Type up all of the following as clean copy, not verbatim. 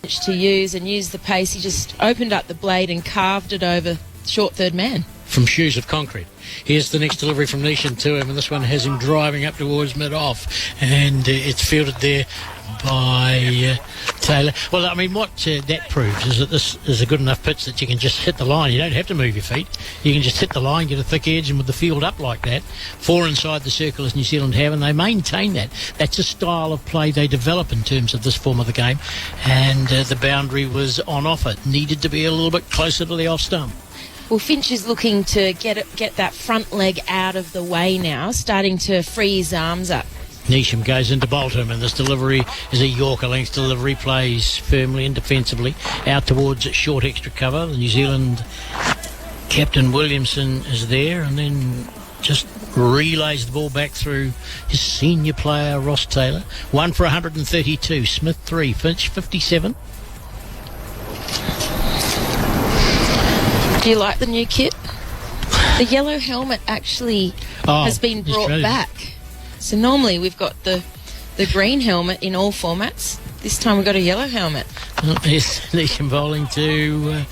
to use the pace. He just opened up the blade and carved it over short third man. From shoes of concrete. Here's the next delivery from Neesham to him, and this one has him driving up towards mid-off, and it's fielded there by Taylor. Well, I mean, what that proves is that this is a good enough pitch that you can just hit the line. You don't have to move your feet. You can just hit the line, get a thick edge, and with the field up like that, 4 inside the circle as New Zealand have, and they maintain that. That's a style of play they develop in terms of this form of the game, and the boundary was on offer. Needed to be a little bit closer to the off stump. Well, Finch is looking to get that front leg out of the way now, starting to free his arms up. Neesham goes into Boult, and this delivery is a Yorker length delivery, plays firmly and defensively out towards short extra cover. The New Zealand captain Williamson is there, and then just relays the ball back through his senior player Ross Taylor. 1 for 132, Smith 3, Finch 57. Do you like the new kit? The yellow helmet actually has been brought back. So normally we've got the green helmet in all formats. This time we've got a yellow helmet. Yes, Neesham bowling to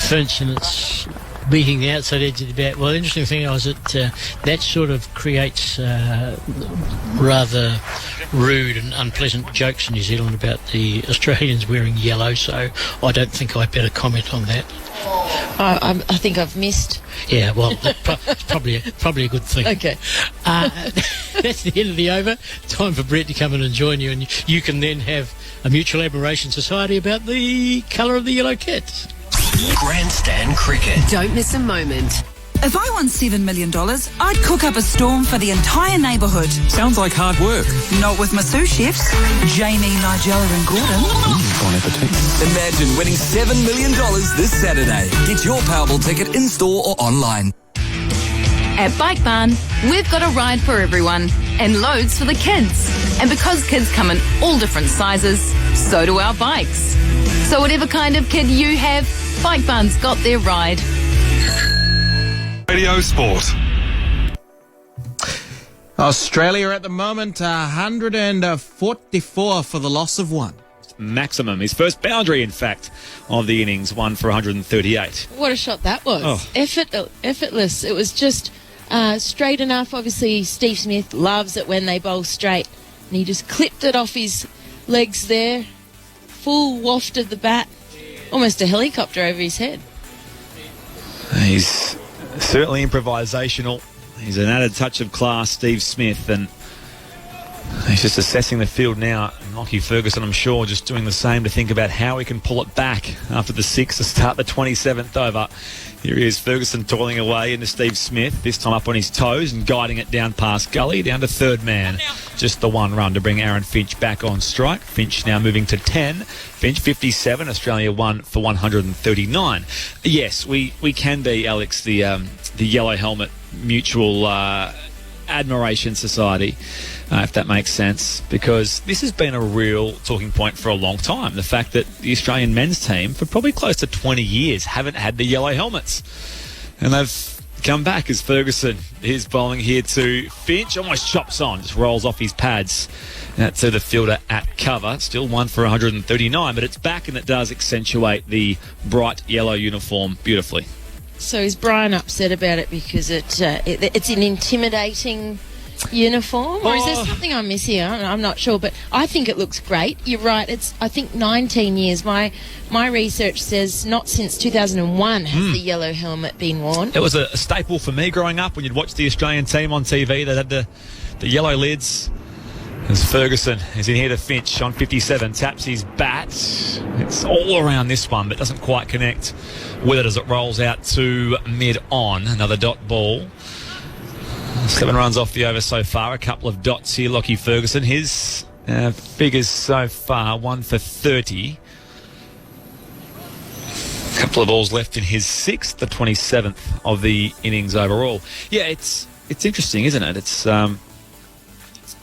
Finch, and it's beating the outside edge of the bat. Well, the interesting thing is that that sort of creates rather rude and unpleasant jokes in New Zealand about the Australians wearing yellow, so I don't think I'd better comment on that. I think I've missed. Yeah, well, it's probably a good thing. Okay. That's the end of the over. Time for Brett to come in and join you, and you can then have a mutual admiration society about the colour of the yellow kit. Grandstand cricket. Don't miss a moment. If I won $7 million, I'd cook up a storm for the entire neighbourhood. Sounds like hard work. Not with my sous chefs, Jamie, Nigella and Gordon. Bon appetit. Imagine winning $7 million this Saturday. Get your Powerball ticket in-store or online. At Bike Barn, we've got a ride for everyone and loads for the kids. And because kids come in all different sizes, so do our bikes. So whatever kind of kid you have, Bike Barn's got their ride. Radio Sport. Australia at the moment, 144 for the loss of 1. Maximum. His first boundary, in fact, of the innings, 1 for 138. What a shot that was. Oh. Effortless. It was just straight enough. Obviously, Steve Smith loves it when they bowl straight. And he just clipped it off his legs there. Full waft of the bat. Almost a helicopter over his head. He's certainly improvisational. He's an added touch of class, Steve Smith, and he's just assessing the field now. Lockie Ferguson, I'm sure, just doing the same to think about how he can pull it back after the 6 to start the 27th over. Here he is, Ferguson toiling away into Steve Smith, this time up on his toes and guiding it down past gully, down to third man. Just the 1 run to bring Aaron Finch back on strike. Finch now moving to 10. Finch 57, Australia 1 for 139. Yes, we can be, Alex, the yellow helmet mutual admiration society, if that makes sense, because this has been a real talking point for a long time. The fact that the Australian men's team, for probably close to 20 years, haven't had the yellow helmets. And they've come back as Ferguson is bowling here to Finch. Almost chops on, just rolls off his pads to the fielder at cover. Still 1 for 139, but it's back and it does accentuate the bright yellow uniform beautifully. So is Brian upset about it because it's an intimidating uniform, or is there something I miss here? I'm not sure, but I think it looks great. You're right. It's, I think, 19 years. My research says not since 2001 has the yellow helmet been worn. It was a staple for me growing up when you'd watch the Australian team on TV. They had the yellow lids. As Ferguson is in here to Finch on 57, taps his bat. It's all around this one, but doesn't quite connect with it as it rolls out to mid-on. Another dot ball. 7 runs off the over so far. A couple of dots here, Lockie Ferguson. His figures so far, 1 for 30. A couple of balls left in his 6th, the 27th of the innings overall. Yeah, it's interesting, isn't it? It's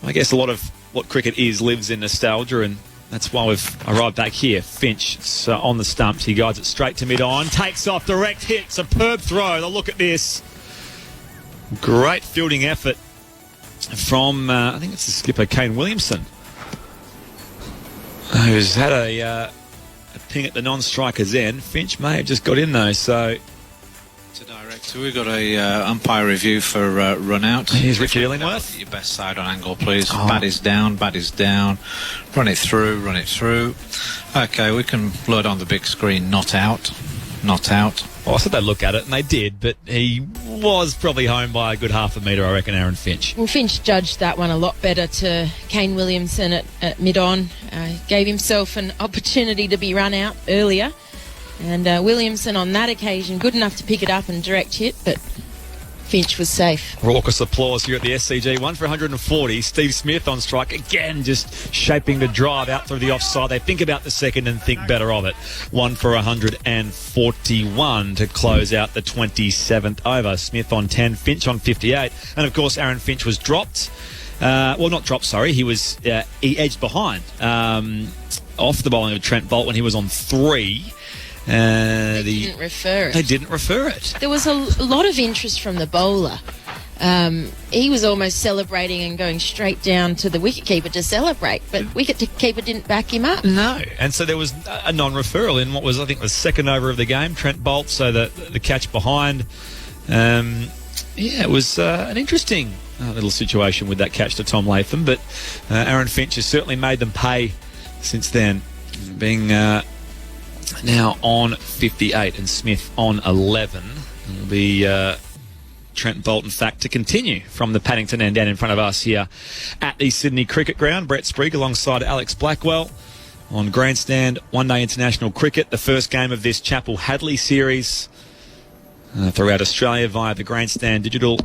I guess a lot of what cricket is lives in nostalgia, and that's why we've arrived back here. Finch on the stumps. He guides it straight to mid-on. Takes off, direct hit. Superb throw. Now look at this. Great fielding effort from, I think it's the skipper, Kane Williamson, who's had a ping at the non-striker's end. Finch may have just got in though, so... To director, we've got a umpire review for run out. Here's Richard Illingworth. Your best side on angle, please. Bat is down, run it through. Okay, we can blow it on the big screen. Not out. Well, I said they'd look at it, and they did, but he was probably home by a good half a metre, I reckon, Aaron Finch. Well, Finch judged that one a lot better to Kane Williamson at mid-on. Gave himself an opportunity to be run out earlier. And Williamson on that occasion, good enough to pick it up and direct hit, but Finch was safe. Raucous applause here at the SCG. 1 for 140. Steve Smith on strike again, just shaping the drive out through the offside. They think about the second and think better of it. 1 for 141 to close out the 27th over. Smith on 10, Finch on 58. And of course, Aaron Finch was dropped. Well, not dropped, sorry. He edged behind off the bowling of Trent Boult when he was on 3. They didn't refer it. They didn't refer it. There was a lot of interest from the bowler. He was almost celebrating and going straight down to the wicketkeeper to celebrate, but wicketkeeper didn't back him up. No, and so there was a non-referral in what was, I think, the second over of the game, Trent Boult, so the catch behind. It was an interesting little situation with that catch to Tom Latham, but Aaron Finch has certainly made them pay since then, being... now on 58 and Smith on 11. It'll be Trent Boult, in fact, to continue from the Paddington end down in front of us here at the Sydney Cricket Ground. Brett Sprigg alongside Alex Blackwell on Grandstand One Day International Cricket, the first game of this Chapel Hadley series throughout Australia via the Grandstand Digital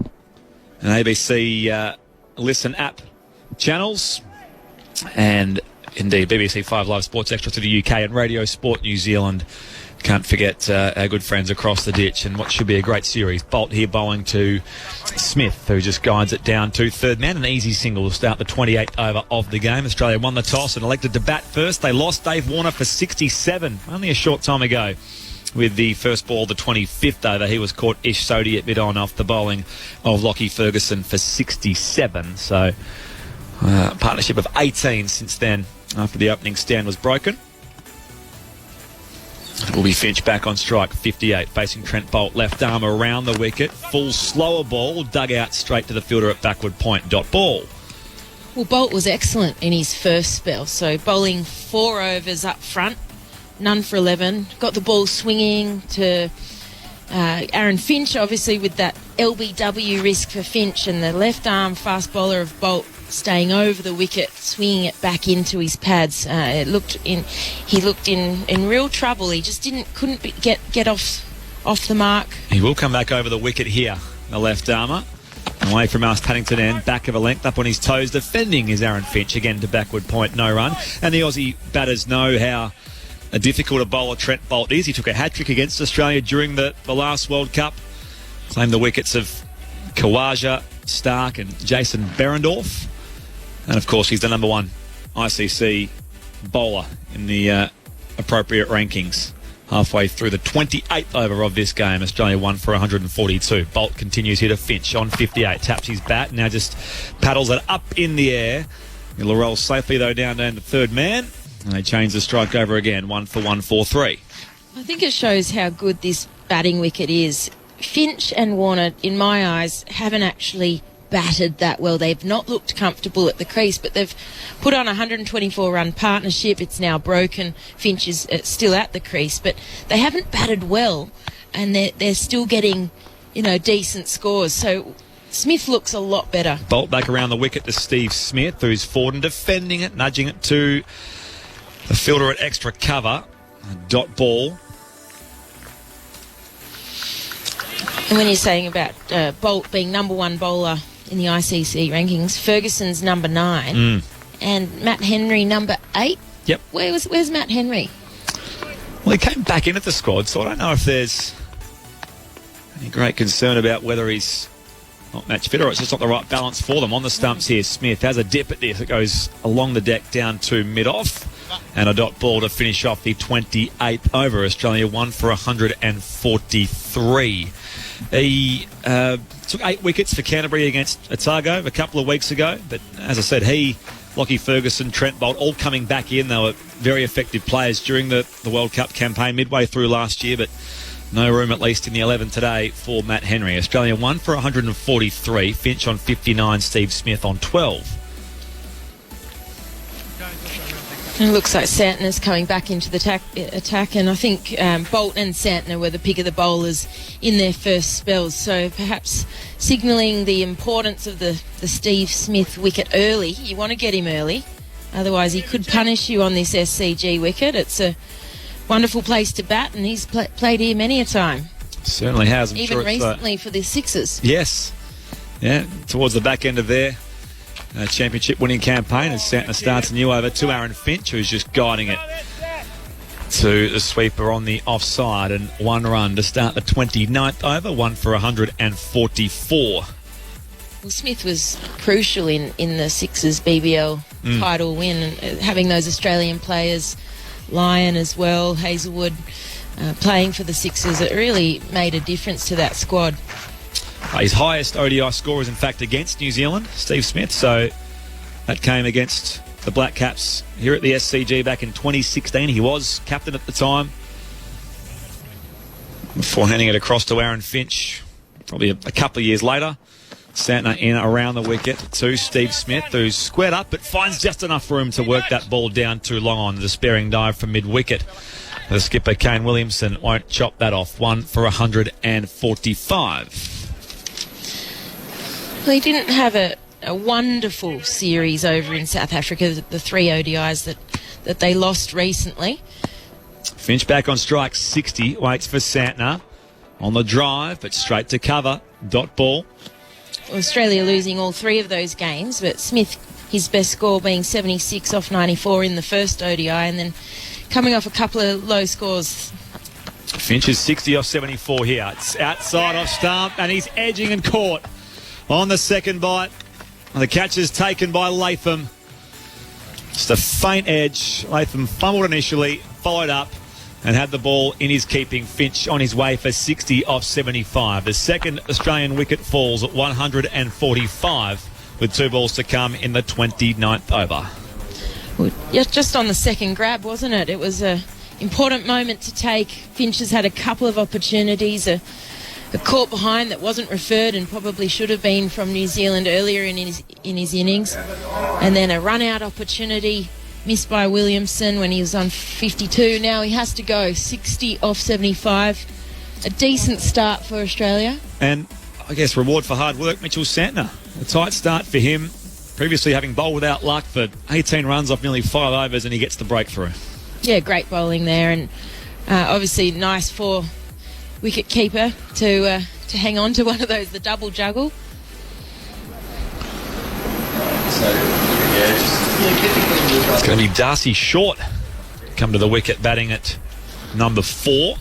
and ABC Listen app channels, and indeed BBC 5 Live Sports Extra to the UK and Radio Sport New Zealand. Can't forget our good friends across the ditch, and what should be a great series. Boult here bowling to Smith, who just guides it down to third man. An easy single to start the 28th over of the game. Australia won the toss and elected to bat first. They lost Dave Warner for 67 only a short time ago. With the first ball, the 25th over, he was caught Ish Sodhi at mid-on off the bowling of Lockie Ferguson for 67. So, partnership of 18 since then, after the opening stand was broken. It will be Finch back on strike, 58, facing Trent Boult, left arm around the wicket. Full slower ball, dug out straight to the fielder at backward point. Dot ball. Well, Boult was excellent in his first spell, so bowling 4 overs up front, none for 11, got the ball swinging to Aaron Finch, obviously with that LBW risk for Finch, and the left arm fast bowler of Boult staying over the wicket, swinging it back into his pads. He looked in real trouble. He just couldn't get off the mark. He will come back over the wicket here, the left armer. Away from us, Paddington end, back of a length, up on his toes, defending is Aaron Finch, again to backward point, no run. And the Aussie batters know how difficult a bowler Trent Boult is. He took a hat-trick against Australia during the last World Cup, claimed the wickets of Khawaja, Starc and Jason Behrendorff. And of course, he's the number 1 ICC bowler in the appropriate rankings. Halfway through the 28th over of this game, Australia won for 142. Boult continues here to Finch on 58. Taps his bat, now just paddles it up in the air. It'll roll safely, though, down to third man. And they change the strike over again, 1 for 143. I think it shows how good this batting wicket is. Finch and Warner, in my eyes, haven't actually batted that well. They've not looked comfortable at the crease, but they've put on a 124-run partnership. It's now broken. Finch is still at the crease, but they haven't batted well, and they're still getting, decent scores. So Smith looks a lot better. Boult back around the wicket to Steve Smith, who's forward and defending it, nudging it to the fielder at extra cover. A dot ball. And when you're saying about Boult being number 1 bowler in the ICC rankings, Ferguson's number 9 and Matt Henry number 8. Yep. Where's Matt Henry? Well, he came back into the squad, so I don't know if there's any great concern about whether he's not match fit or it's just not the right balance for them. On the stumps here, Smith has a dip at this. It goes along the deck down to mid-off. And a dot ball to finish off the 28th over. Australia won for 143. He took 8 wickets for Canterbury against Otago a couple of weeks ago. But as I said, he Lockie, Ferguson, Trent, Boult, all coming back in. They were very effective players during the World Cup campaign midway through last year, but no room, at least in the 11 today, for Matt Henry. Australia 1 for 143. Finch on 59. Steve Smith on 12. It looks like Santner's coming back into the attack, and I think Boult and Santner were the pick of the bowlers in their first spells, so perhaps signalling the importance of the Steve Smith wicket early. You want to get him early, otherwise he could punish you on this SCG wicket. It's a wonderful place to bat, and he's played here many a time. Certainly has. I'm even sure recently for the Sixers. Yes. Yeah, towards the back end of their championship winning campaign as Santner starts a new over to Aaron Finch, who's just guiding it to the sweeper on the offside, and 1 run to start the 29th over, 1 for 144. Well, Smith was crucial in the Sixers BBL title win, and having those Australian players, Lyon as well, Hazlewood, playing for the Sixers, it really made a difference to that squad. His highest ODI score is in fact against New Zealand, Steve Smith, so that came against the Black Caps here at the SCG back in 2016. He was captain at the time. Before handing it across to Aaron Finch, probably a couple of years later. Santner in around the wicket to Steve Smith, who's squared up but finds just enough room to work that ball down too long on the despairing dive from mid-wicket. The skipper, Kane Williamson, won't chop that off. 1 for 145. Well, he didn't have a wonderful series over in South Africa, the 3 ODIs that they lost recently. Finch back on strike 60, waits for Santner on the drive, but straight to cover. Dot ball. Australia losing all 3 of those games, but Smith, his best score being 76 off 94 in the first ODI, and then coming off a couple of low scores. Finch is 60 off 74 here. It's outside off stump, and he's edging and caught on the second bite. And the catch is taken by Latham. Just a faint edge. Latham fumbled initially, followed up, and had the ball in his keeping. Finch on his way for 60 off 75. The second Australian wicket falls at 145 with 2 balls to come in the 29th over. Well, just on the second grab, wasn't it? It was an important moment to take. Finch has had a couple of opportunities, a caught behind that wasn't referred and probably should have been from New Zealand earlier in his innings, and then a run-out opportunity missed by Williamson when he was on 52. Now he has to go 60 off 75. A decent start for Australia. And I guess reward for hard work, Mitchell Santner. A tight start for him, previously having bowled without luck for 18 runs off nearly 5 overs, and he gets the breakthrough. Yeah, great bowling there, and obviously nice for wicket keeper to hang on to one of those, the double juggle. It's going to be Darcy Short come to the wicket batting at number 4.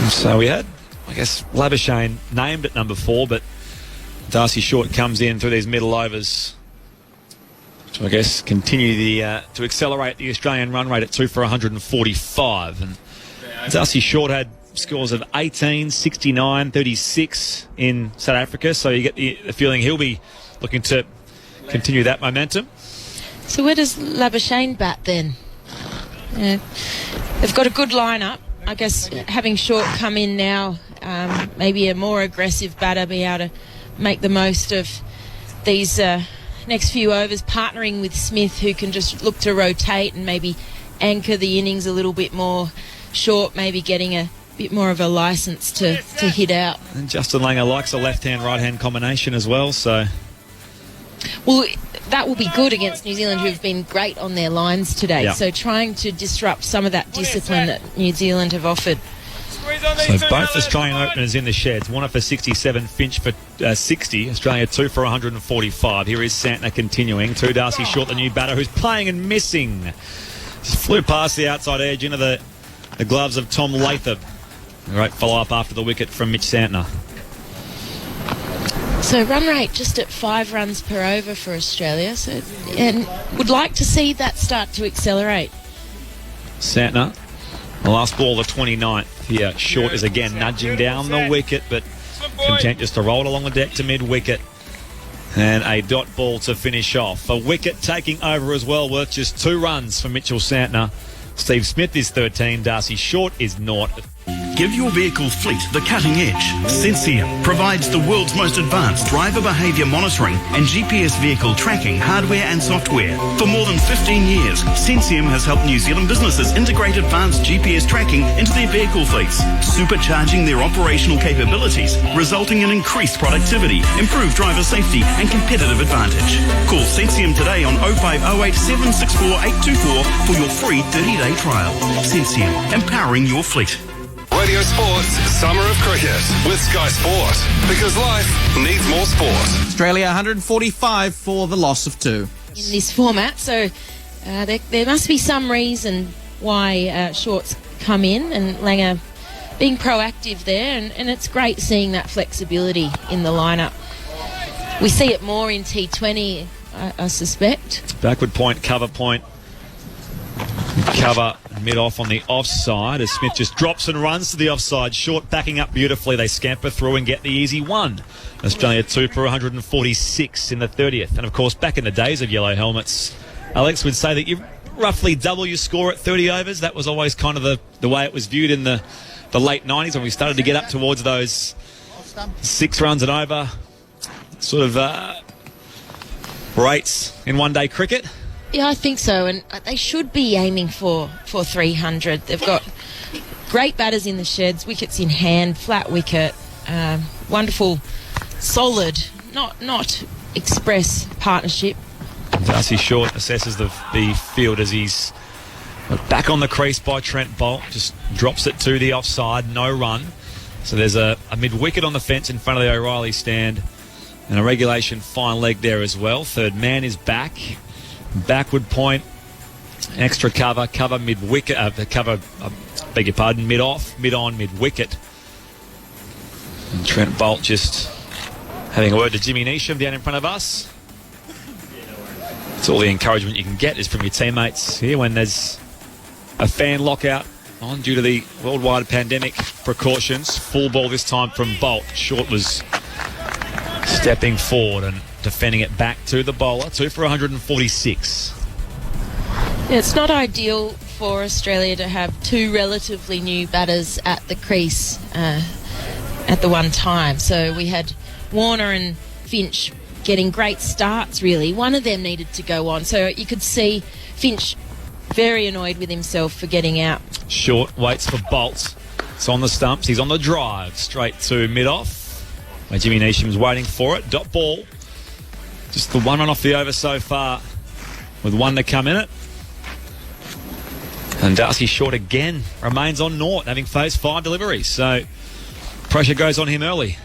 So we had, I guess, Labuschagne named at number 4, but Darcy Short comes in through these middle overs to, I guess, continue to accelerate the Australian run rate at 2 for 145. And Darcy Short had scores of 18, 69, 36 in South Africa, so you get the feeling he'll be looking to continue that momentum. So where does Labuschagne bat then? They've got a good lineup. I guess having Short come in now, maybe a more aggressive batter, be able to make the most of these next few overs, partnering with Smith, who can just look to rotate and maybe anchor the innings a little bit more. Short maybe getting a bit more of a licence to hit out. And Justin Langer likes a left-hand, right-hand combination as well, so... Well, that will be good against New Zealand, who've been great on their lines today. Yeah. So trying to disrupt some of that discipline that New Zealand have offered. So both Australian openers in the sheds. Warner for 67, Finch for 60. Australia 2 for 145. Here is Santner continuing. To Darcy Short, the new batter, who's playing and missing. Just flew past the outside edge into the gloves of Tom Latham. Great follow-up after the wicket from Mitch Santner. So run rate just at 5 runs per over for Australia. So, and would like to see that start to accelerate. Santner, the last ball, the 29th. Here, Short is again nudging down the wicket, but content just to roll along the deck to mid-wicket. And a dot ball to finish off. A wicket taking over as well, worth just 2 runs for Mitchell Santner. Steve Smith is 13, Darcy Short is 0. Give your vehicle fleet the cutting edge. Sensium provides the world's most advanced driver behaviour monitoring and GPS vehicle tracking hardware and software. For more than 15 years, Sensium has helped New Zealand businesses integrate advanced GPS tracking into their vehicle fleets, supercharging their operational capabilities, resulting in increased productivity, improved driver safety and competitive advantage. Call Sensium today on 0508 764 824 for your free 30-day trial. Sensium, empowering your fleet. Radio Sports Summer of Cricket with Sky Sport, because life needs more sport. Australia 145 for the loss of 2. In this format, so there must be some reason why Short's come in and Langer being proactive there, and it's great seeing that flexibility in the lineup. We see it more in T20, I suspect. Backward point, cover point. Cover mid-off on the offside as Smith just drops and runs to the offside. Short backing up beautifully. They scamper through and get the easy 1. Australia 2 for 146 in the 30th. And, of course, back in the days of yellow helmets, Alex would say that you roughly double your score at 30 overs. That was always kind of the way it was viewed in the late 90s when we started to get up towards those 6 runs and over sort of rates in one-day cricket. Yeah, I think so, and they should be aiming for 300. They've got great batters in the sheds, wickets in hand, flat wicket, wonderful, solid, not express partnership. Darcy Short assesses the field as he's back on the crease by Trent Boult, just drops it to the offside, no run. So there's a mid-wicket on the fence in front of the O'Reilly stand, and a regulation fine leg there as well. Third man is back. Backward point, extra cover mid-wicket, mid-off, mid-on, mid-wicket. And Trent Boult just having a word to Jimmy Neesham down in front of us. It's all the encouragement you can get is from your teammates here when there's a fan lockout on due to the worldwide pandemic precautions. Full ball this time from Boult. Short was stepping forward and defending it back to the bowler. 2 for 146. Yeah, it's not ideal for Australia to have 2 relatively new batters at the crease at the one time. So we had Warner and Finch getting great starts, really. One of them needed to go on. So you could see Finch very annoyed with himself for getting out. Short waits for Boult. It's on the stumps. He's on the drive. Straight to mid-off, where Jimmy Neesham's waiting for it. Dot ball. Just the 1 run off the over so far, with 1 to come in it. And Darcy Short again remains on naught, having faced 5 deliveries. So pressure goes on him early.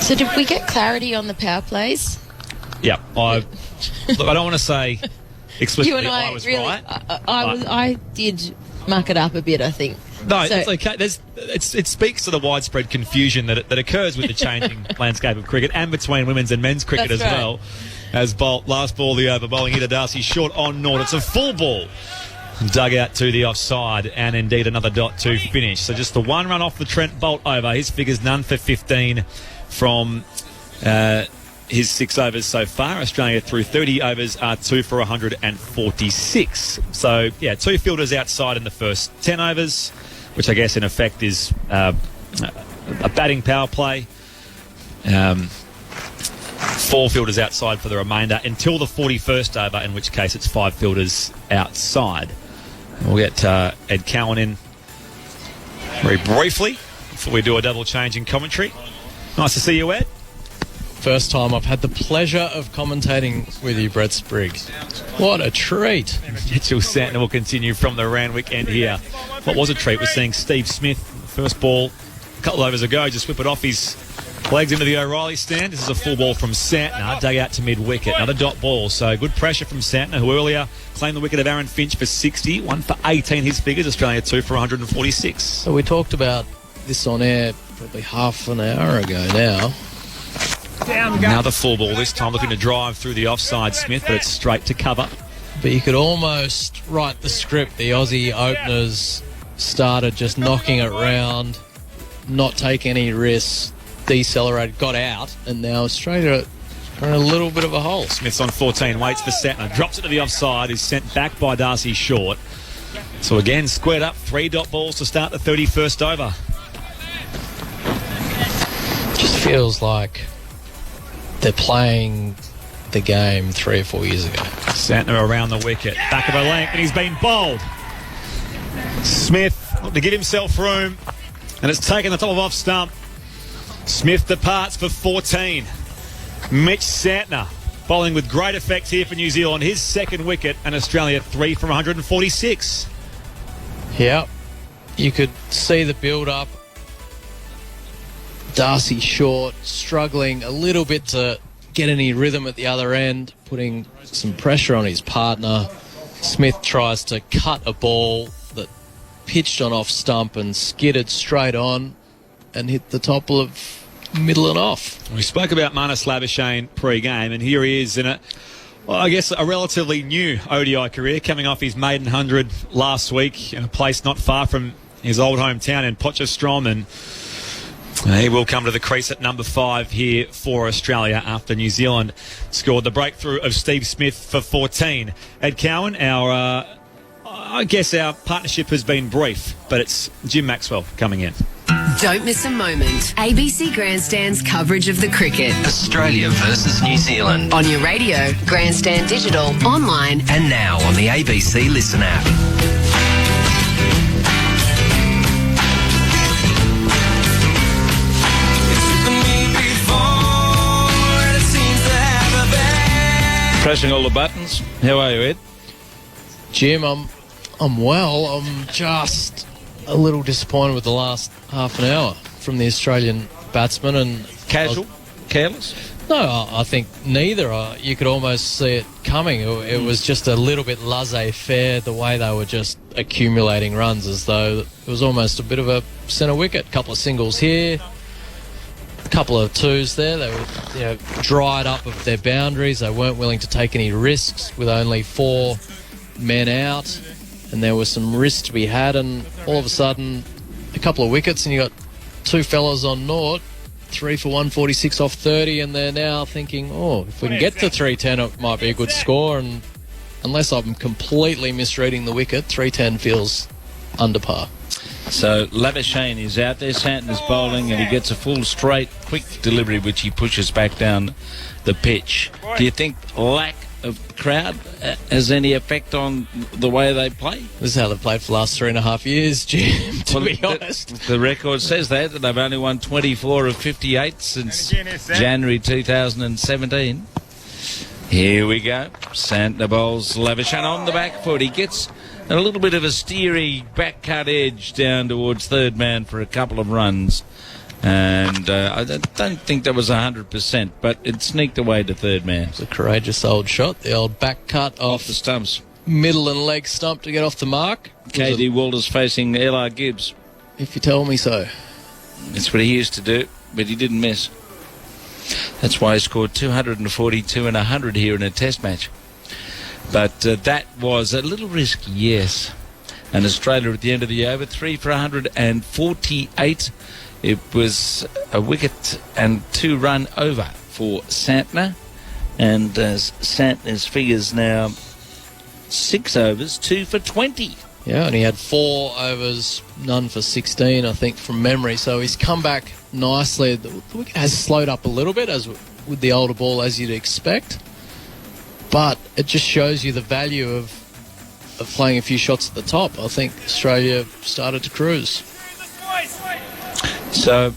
So did we get clarity on the power plays? Yeah. Look, I don't want to say explicitly You and I was really, right. I did muck it up a bit, I think. No, it's okay. It speaks to the widespread confusion that occurs with the changing landscape of cricket and between women's and men's cricket as well. As Boult, last ball the over, bowling into Darcy Short on naught. It's a full ball. Dug out to the offside, and indeed another dot to finish. So just the 1 run off the Trent Boult over. His figures none for 15 from his 6 overs so far. Australia through 30 overs are 2 for 146. So, yeah, 2 fielders outside in the first 10 overs, which I guess in effect is a batting power play. 4 fielders outside for the remainder until the 41st over, in which case it's 5 fielders outside. We'll get Ed Cowan in very briefly before we do a double change in commentary. Nice to see you, Ed. First time I've had the pleasure of commentating with you, Brett Spriggs. What a treat. Mitchell Santner will continue from the Randwick end here. What was a treat was seeing Steve Smith, first ball a couple of overs ago, just whip it off his legs into the O'Reilly stand. This is a full ball from Santner, dug out to mid-wicket. Another dot ball, so good pressure from Santner, who earlier claimed the wicket of Aaron Finch for 60. 1 for 18 his figures. Australia 2 for 146. So we talked about this on air probably half an hour ago now. Another full ball, this time looking to drive through the offside Smith, but it's straight to cover. But you could almost write the script. The Aussie openers started just knocking it round, not take any risks, decelerated, got out, and now Australia are in a little bit of a hole. Smith's on 14, waits for Santner, drops it to the offside, is sent back by Darcy Short. So again, squared up, 3 dot balls to start the 31st over. Just feels like they're playing the game 3 or 4 years ago. Santner around the wicket, back of a length, and he's been bowled. Smith to give himself room, and it's taken the top of off stump. Smith departs for 14. Mitch Santner bowling with great effect here for New Zealand. His second wicket, and Australia 3 from 146. Yeah, you could see the build-up. Darcy Short struggling a little bit to get any rhythm at the other end, putting some pressure on his partner. Smith tries to cut a ball that pitched on off stump and skidded straight on and hit the top of middle and off. We spoke about Marnus Labuschagne pre-game, and here he is in a relatively new ODI career, coming off his maiden 100 last week in a place not far from his old hometown in Potchefstroom, and he will come to the crease at number 5 here for Australia after New Zealand scored the breakthrough of Steve Smith for 14. Ed Cowan, our partnership has been brief, but it's Jim Maxwell coming in. Don't miss a moment. ABC Grandstand's coverage of the cricket. Australia versus New Zealand. On your radio, Grandstand Digital, online, and now on the ABC Listen app. Pressing all the buttons. How are you, Ed? Jim, I'm well. I'm just a little disappointed with the last half an hour from the Australian batsman. And casual? Careless? No, I think neither. You could almost see it coming. It was just a little bit laissez-faire, the way they were just accumulating runs, as though it was almost a bit of a centre wicket. A couple of singles here, a couple of twos there. They were dried up of their boundaries. They weren't willing to take any risks with only 4 men out, and there was some risk to be had, and all of a sudden a couple of wickets and you got 2 fellas on naught, 3 for 146 off 30, and they're now thinking, if we can get to 310 it might be a good score, and unless I'm completely misreading the wicket, 310 feels under par. So Labuschagne is out there, Santner's bowling, and he gets a full straight quick delivery which he pushes back down the pitch. Do you think lack of crowd has any effect on the way they play? This is how they've played for the last 3.5 years, Jim, to be honest. The record says that they've only won 24 of 58 since January 2017. Here we go. Santner bowls Labuschagne on the back foot. He gets a little bit of a steery back cut edge down towards third man for a couple of runs. And I don't think that was 100%, but it sneaked away to third man. It's a courageous old shot, the old back cut off the stumps. Middle and leg stump to get off the mark. KD Walters facing L.R. Gibbs. If you tell me so. That's what he used to do, but he didn't miss. That's why he scored 242 and 100 here in a test match. But that was a little risky, yes. And Australia at the end of the over, 3 for 148. It was a wicket and 2-run over for Santner. And Santner's figures now 6 overs, 2 for 20. Yeah, and he had 4 overs, none for 16, I think, from memory. So he's come back nicely. The wicket has slowed up a little bit, as with the older ball, as you'd expect. But it just shows you the value of playing a few shots at the top. I think Australia started to cruise. So,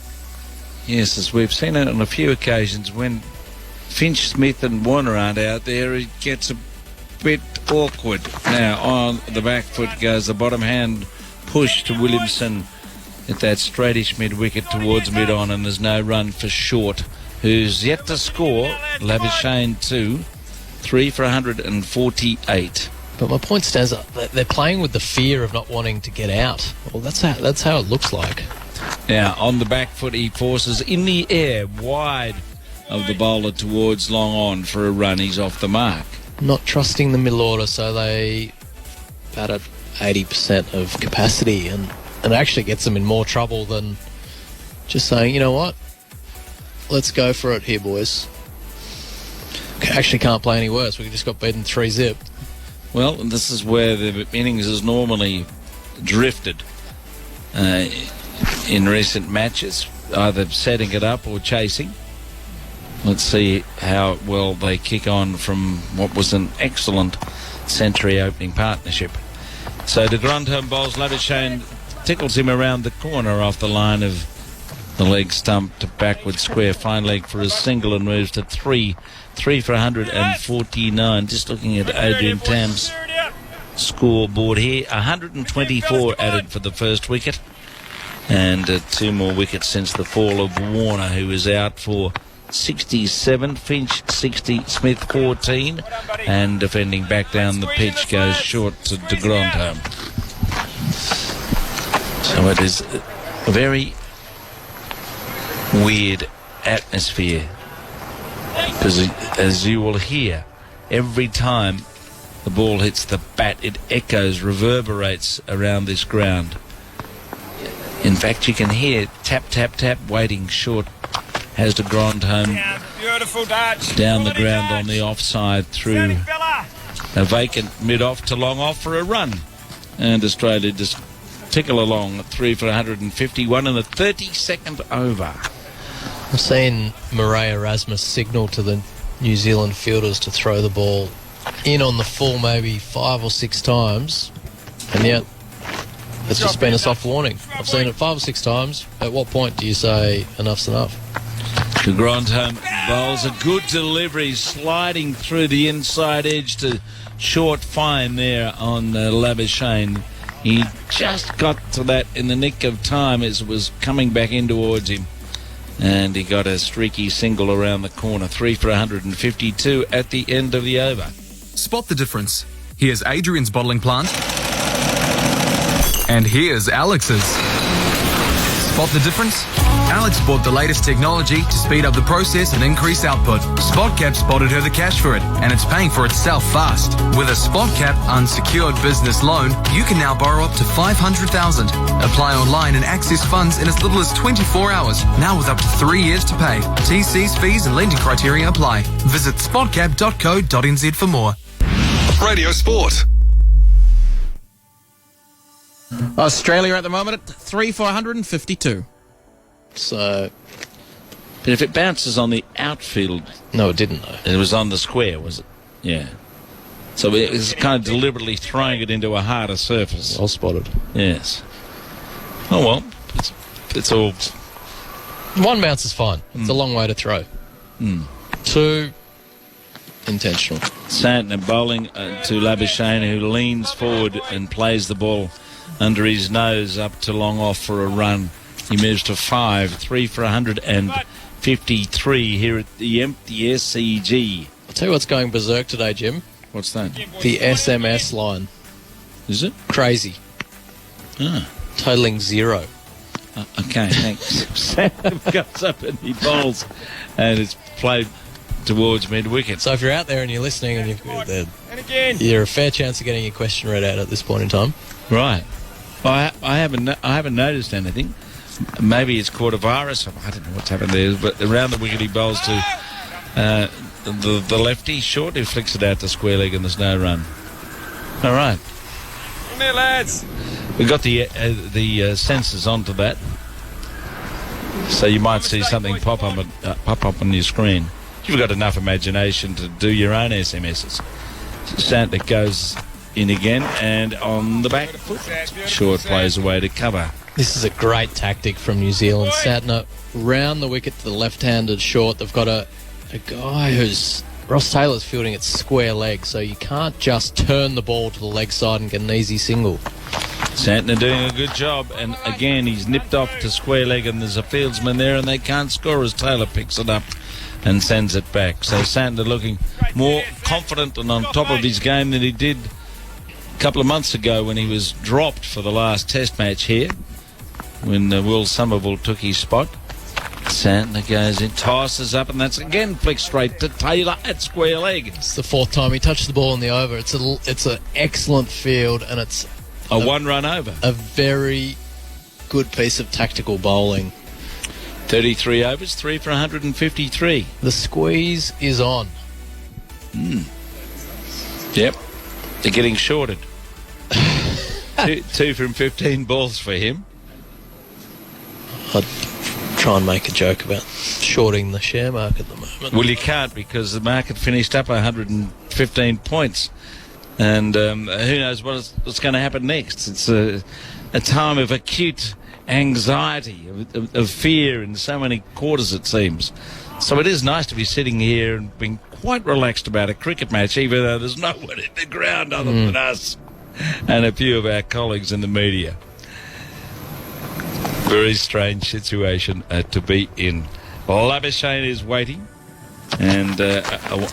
yes, as we've seen it on a few occasions, when Finch, Smith and Warner aren't out there, it gets a bit awkward. Now, on the back foot goes the bottom hand push to Williamson at that straightish mid-wicket towards mid-on, and there's no run for Short, who's yet to score. Labuschagne 2, 3 for 148. But my point stands up. They're playing with the fear of not wanting to get out. Well, that's how it looks like. Now, on the back foot, he forces in the air, wide of the bowler towards long on for a run. He's off the mark. Not trusting the middle order, so they bat at 80% of capacity, and it actually gets them in more trouble than just saying, you know what, let's go for it here, boys. Actually can't play any worse. We just got beaten 3-0. Well, this is where the innings has normally drifted in recent matches, either setting it up or chasing. Let's see how well they kick on from what was an excellent century opening partnership. So the Grandhomme bowls. Labuschagne tickles him around the corner off the line of the leg stump to backward square fine leg for a single and moves to 3 for 149. Just looking at Adrian Tam's scoreboard here, 124 added for the first wicket, and 2 more wickets since the fall of Warner, who is out for 67, Finch 60, Smith 14, and defending back down the pitch goes short to Grandhomme. So it is a very weird atmosphere, because as you will hear, every time the ball hits the bat, it echoes, reverberates around this ground. In fact, you can hear tap, tap, tap, waiting short. Has the Grandhomme down the ground on the offside through a vacant mid-off to long off for a run. And Australia just tickle along at 3 for 151 in the 32nd over. I've seen Murray Erasmus signal to the New Zealand fielders to throw the ball in on the full maybe 5 or 6 times, and yet it's just been a soft warning. I've seen it 5 or 6 times. At what point do you say enough's enough? The Grandhomme bowls a good delivery, sliding through the inside edge to short fine there on Labuschagne. He just got to that in the nick of time as it was coming back in towards him. And he got a streaky single around the corner. 3 for 152 at the end of the over. Spot the difference. Here's Adrian's bottling plant. And here's Alex's. Spot the difference? Alex bought the latest technology to speed up the process and increase output. SpotCap spotted her the cash for it, and it's paying for itself fast. With a SpotCap unsecured business loan, you can now borrow up to $500,000. Apply online and access funds in as little as 24 hours, now with up to 3 years to pay. TCs, fees and lending criteria apply. Visit spotcap.co.nz for more. Radio Sport. Australia at the moment at 3 for 152. So, but if it bounces on the outfield... No, it didn't, though. It was on the square, was it? Yeah. So it was kind of deliberately throwing it into a harder surface. Well spotted. Yes. Oh, well, it's all... 1 bounce is fine. It's a long way to throw. 2, intentional. Santner bowling to Labuschagne, who leans forward and plays the ball under his nose up to long off for a run. He moves to 5, 3 for 153 here at the empty SCG. I'll tell you what's going berserk today, Jim. What's that? The SMS line. Is it? Crazy. Totaling 0. Okay, thanks. Sam goes up and he bowls, and it's played towards mid-wicket. So if you're out there and you're listening, and you're a fair chance of getting your question read out at this point in time. Right. I haven't noticed anything. Maybe it's caught a virus. I don't know what's happened there. But around the wicket he bowls to the lefty. Short, who flicks it out to square leg and there's no run. All right. Come here, lads. We've got the sensors onto that. So you might see something pop up on your screen. You've got enough imagination to do your own SMSs. Santner goes in again and on the back foot. Short plays away to cover. This is a great tactic from New Zealand. Santner round the wicket to the left-handed short. They've got a guy who's... Ross Taylor's fielding at square leg, so you can't just turn the ball to the leg side and get an easy single. Santner doing a good job, and again he's nipped off to square leg and there's a fieldsman there and they can't score as Taylor picks it up and sends it back. So Santner looking more confident and on top of his game than he did a couple of months ago when he was dropped for the last test match here, when Will Somerville took his spot. Santner goes in, tosses up, and that's again flicked straight to Taylor at square leg. It's the 4th time he touched the ball in the over. It's an excellent field, and it's a 1-run over. A very good piece of tactical bowling. 33 overs, 3 for 153. The squeeze is on. Yep. They're getting shorted. two from 15 balls for him. I'd try and make a joke about shorting the share market at the moment. Well, you can't, because the market finished up 115 points. And who knows what's going to happen next. It's a time of acute anxiety, of fear in so many quarters, it seems. So it is nice to be sitting here and being quite relaxed about a cricket match, even though there's no one in the ground other than us and a few of our colleagues in the media. Very strange situation to be in. Labuschagne is waiting, and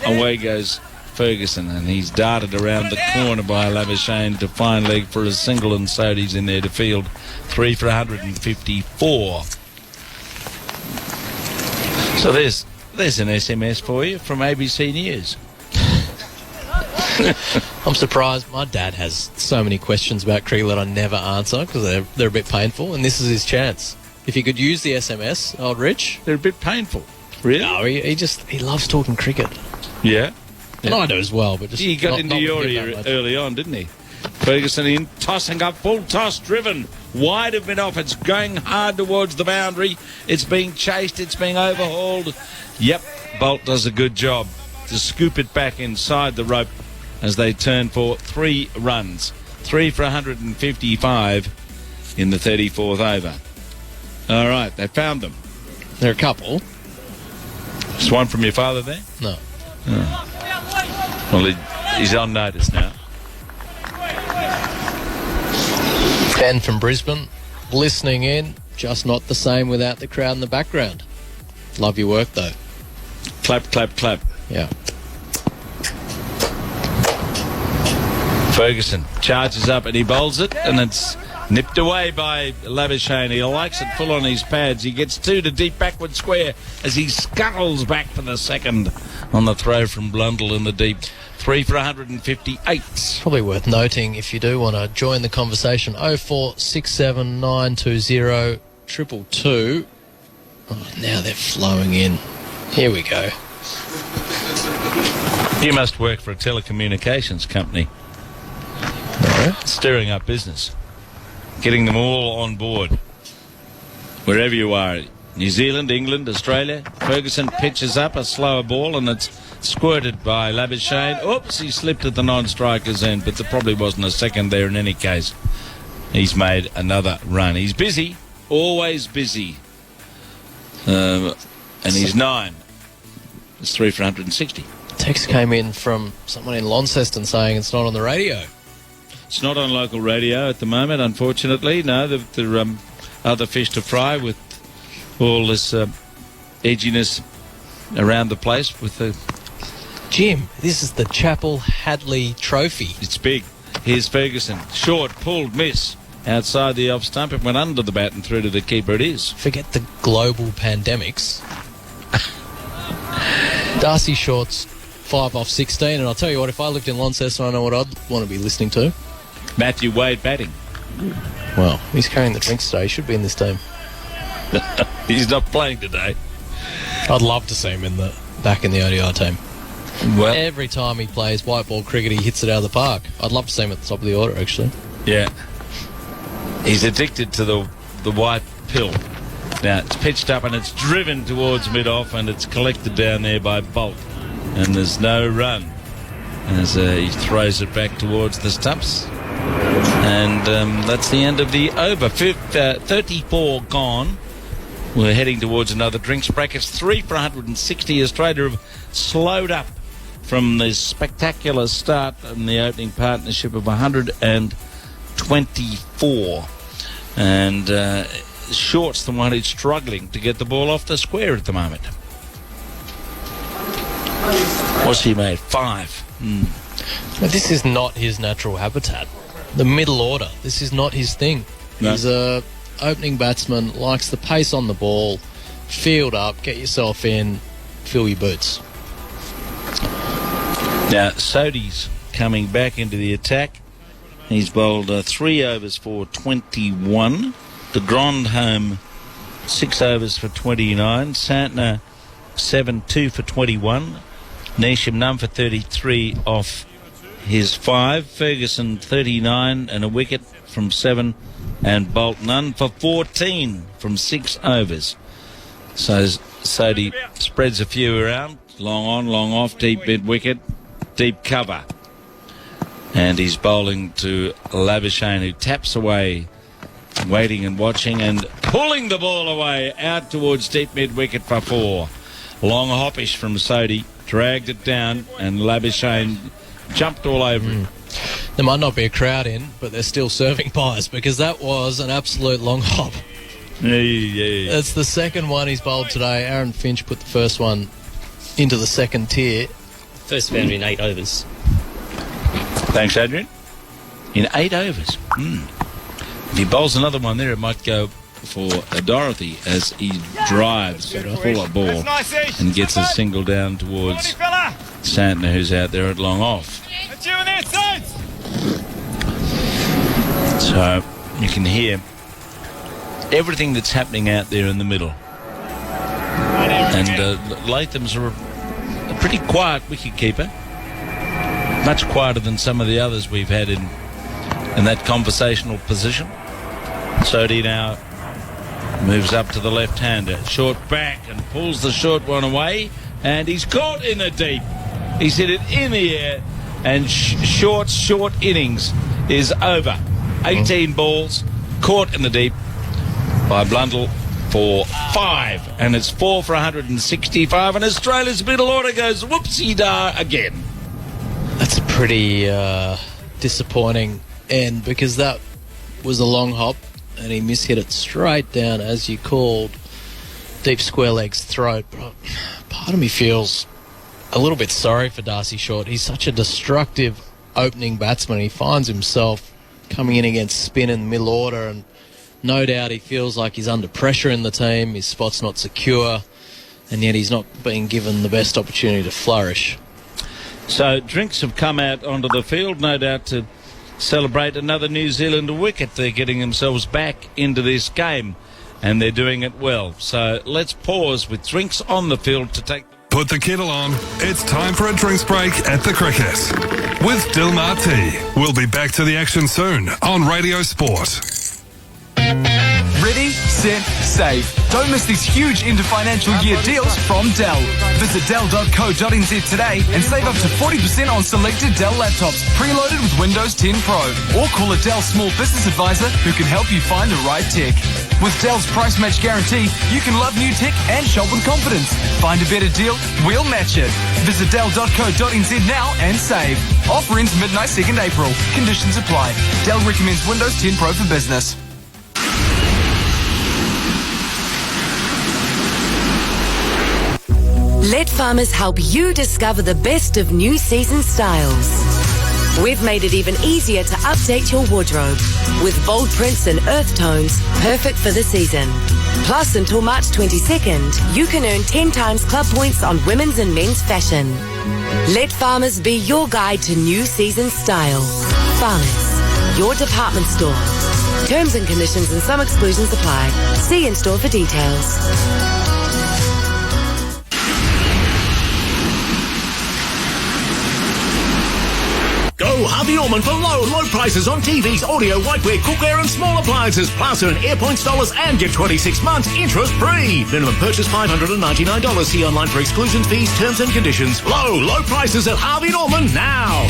away goes Ferguson, and he's darted around the corner by Labuschagne to fine leg for a single, and Sodhi's in there to field. 3 for 154. So there's an SMS for you from ABC News. I'm surprised. My dad has so many questions about cricket that I never answer because they're a bit painful, and this is his chance. If he could use the SMS, old Rich. They're a bit painful. Really? No, he loves talking cricket. Yeah. And I do as well, but just he got not, into not your ear early on, didn't he? Ferguson in, tossing up, full toss driven, wide of mid-off. It's going hard towards the boundary. It's being chased, it's being overhauled. Yep, Boult does a good job to scoop it back inside the rope as they turn for 3 runs. 3 for 155 in the 34th over. All right, they found them. There are a couple. Just one from your father there? No. Oh. Well, he's on notice now. Ben from Brisbane, listening in, just not the same without the crowd in the background. Love your work, though. Clap, clap, clap. Yeah. Ferguson charges up and he bowls it, and it's nipped away by Labuschagne. He likes it full on his pads. He gets 2 to deep backward square as he scuttles back for the second on the throw from Blundell in the deep. 3 for 158. Probably worth noting, if you do want to join the conversation, 0467920 222. Oh, now they're flowing in. Here we go. You must work for a telecommunications company. No. Stirring up business. Getting them all on board. Wherever you are. New Zealand, England, Australia. Ferguson pitches up a slower ball, and it's squirted by Labuschagne. Oops, he slipped at the non-striker's end, but there probably wasn't a second there in any case. He's made another run. He's busy, always busy. And he's 9. It's 3 for 160. Text came in from someone in Launceston saying it's not on the radio. It's not on local radio at the moment, unfortunately. No, there are other fish to fry with all this edginess around the place with the... Jim, this is the Chapel Hadley Trophy. It's big. Here's Ferguson. Short, pulled, miss. Outside the off stump, it went under the bat and through to the keeper. It is. Forget the global pandemics. Darcy Short's 5 off 16, and I'll tell you what, if I lived in Launceston, I know what I'd want to be listening to. Matthew Wade batting. Well, he's carrying the drinks today. He should be in this team. He's not playing today. I'd love to see him back in the ODI team. Well, every time he plays white ball cricket, he hits it out of the park. I'd love to see him at the top of the order, actually. Yeah. He's addicted to the white pill. Now, it's pitched up and it's driven towards mid-off, and it's collected down there by Boult. And there's no run as he throws it back towards the stumps. And that's the end of the over. 34 gone. We're heading towards another drinks break. It's 3 for 160. Australia have slowed up from this spectacular start in the opening partnership of 124. And Short's the one who's struggling to get the ball off the square at the moment. What's he made? 5. But this is not his natural habitat. The middle order, this is not his thing. No. He's a opening batsman, likes the pace on the ball, field up, get yourself in, fill your boots. Now, Sodhi's coming back into the attack. He's bowled 3 overs for 21. The Grandhomme 6 overs for 29. Santner 7-2 for 21. Neesham none for 33 off his 5. Ferguson 39 and a wicket from 7. And Boult none for 14 from 6 overs. So Sodhi spreads a few around. Long on, long off, deep mid-wicket, deep cover. And he's bowling to Labuschagne, who taps away, waiting and watching and pulling the ball away out towards deep mid-wicket for 4. Long hoppish from Sodhi, dragged it down, and Labuschagne jumped all over him. There might not be a crowd in, but they're still serving pies because that was an absolute long hop. Yeah. It's the second one he's bowled today. Aaron Finch put the first one into the second tier. First boundary in 8 overs. Thanks, Adrian. In 8 overs. If he bowls another one there, it might go for Dorothy as he drives full of ball and gets a single down towards Santner, who's out there at long off. So you can hear everything that's happening out there in the middle. And Latham's a pretty quiet wicketkeeper. Much quieter than some of the others we've had in that conversational position. Sodhi now moves up to the left-hander. Short back and pulls the short one away. And he's caught in the deep. He's hit it in the air. And short innings is over. 18 balls caught in the deep by Blundell for 5. And it's 4 for 165. And Australia's middle order goes whoopsie-da again. That's a pretty disappointing end because that was a long hop and he mishit it straight down, as you called, deep square leg's throat. But part of me feels a little bit sorry for Darcy Short. He's such a destructive opening batsman. He finds himself coming in against spin in the middle order, and no doubt he feels like he's under pressure in the team. His spot's not secure, and yet he's not being given the best opportunity to flourish. So drinks have come out onto the field, no doubt to celebrate another New Zealand wicket. They're getting themselves back into this game, and they're doing it well. So let's pause with drinks on the field to take... Put the kettle on. It's time for a drinks break at the cricket with Dilmar Tea. We'll be back to the action soon on Radio Sport. Ready, set, save. Don't miss these huge end of financial year deals from Dell. Visit Dell.co.nz today and save up to 40% on selected Dell laptops preloaded with Windows 10 Pro. Or call a Dell Small Business Advisor who can help you find the right tech. With Dell's price match guarantee, you can love new tech and shop with confidence. Find a better deal, we'll match it. Visit Dell.co.nz now and save. Offer ends midnight 2nd April. Conditions apply. Dell recommends Windows 10 Pro for business. Let farmers help you discover the best of new season styles. We've made it even easier to update your wardrobe with bold prints and earth tones, perfect for the season. Plus, until March 22nd, you can earn 10 times club points on women's and men's fashion. Let farmers be your guide to new season style. Farmers, your department store. Terms and conditions and some exclusions apply. See in store for details. Go Harvey Norman for low prices on TVs, audio, whiteware, cookware and small appliances. Plus earn AirPoints dollars and get 26 months interest free. Minimum purchase $599. See online for exclusions, fees, terms and conditions. Low prices at Harvey Norman now.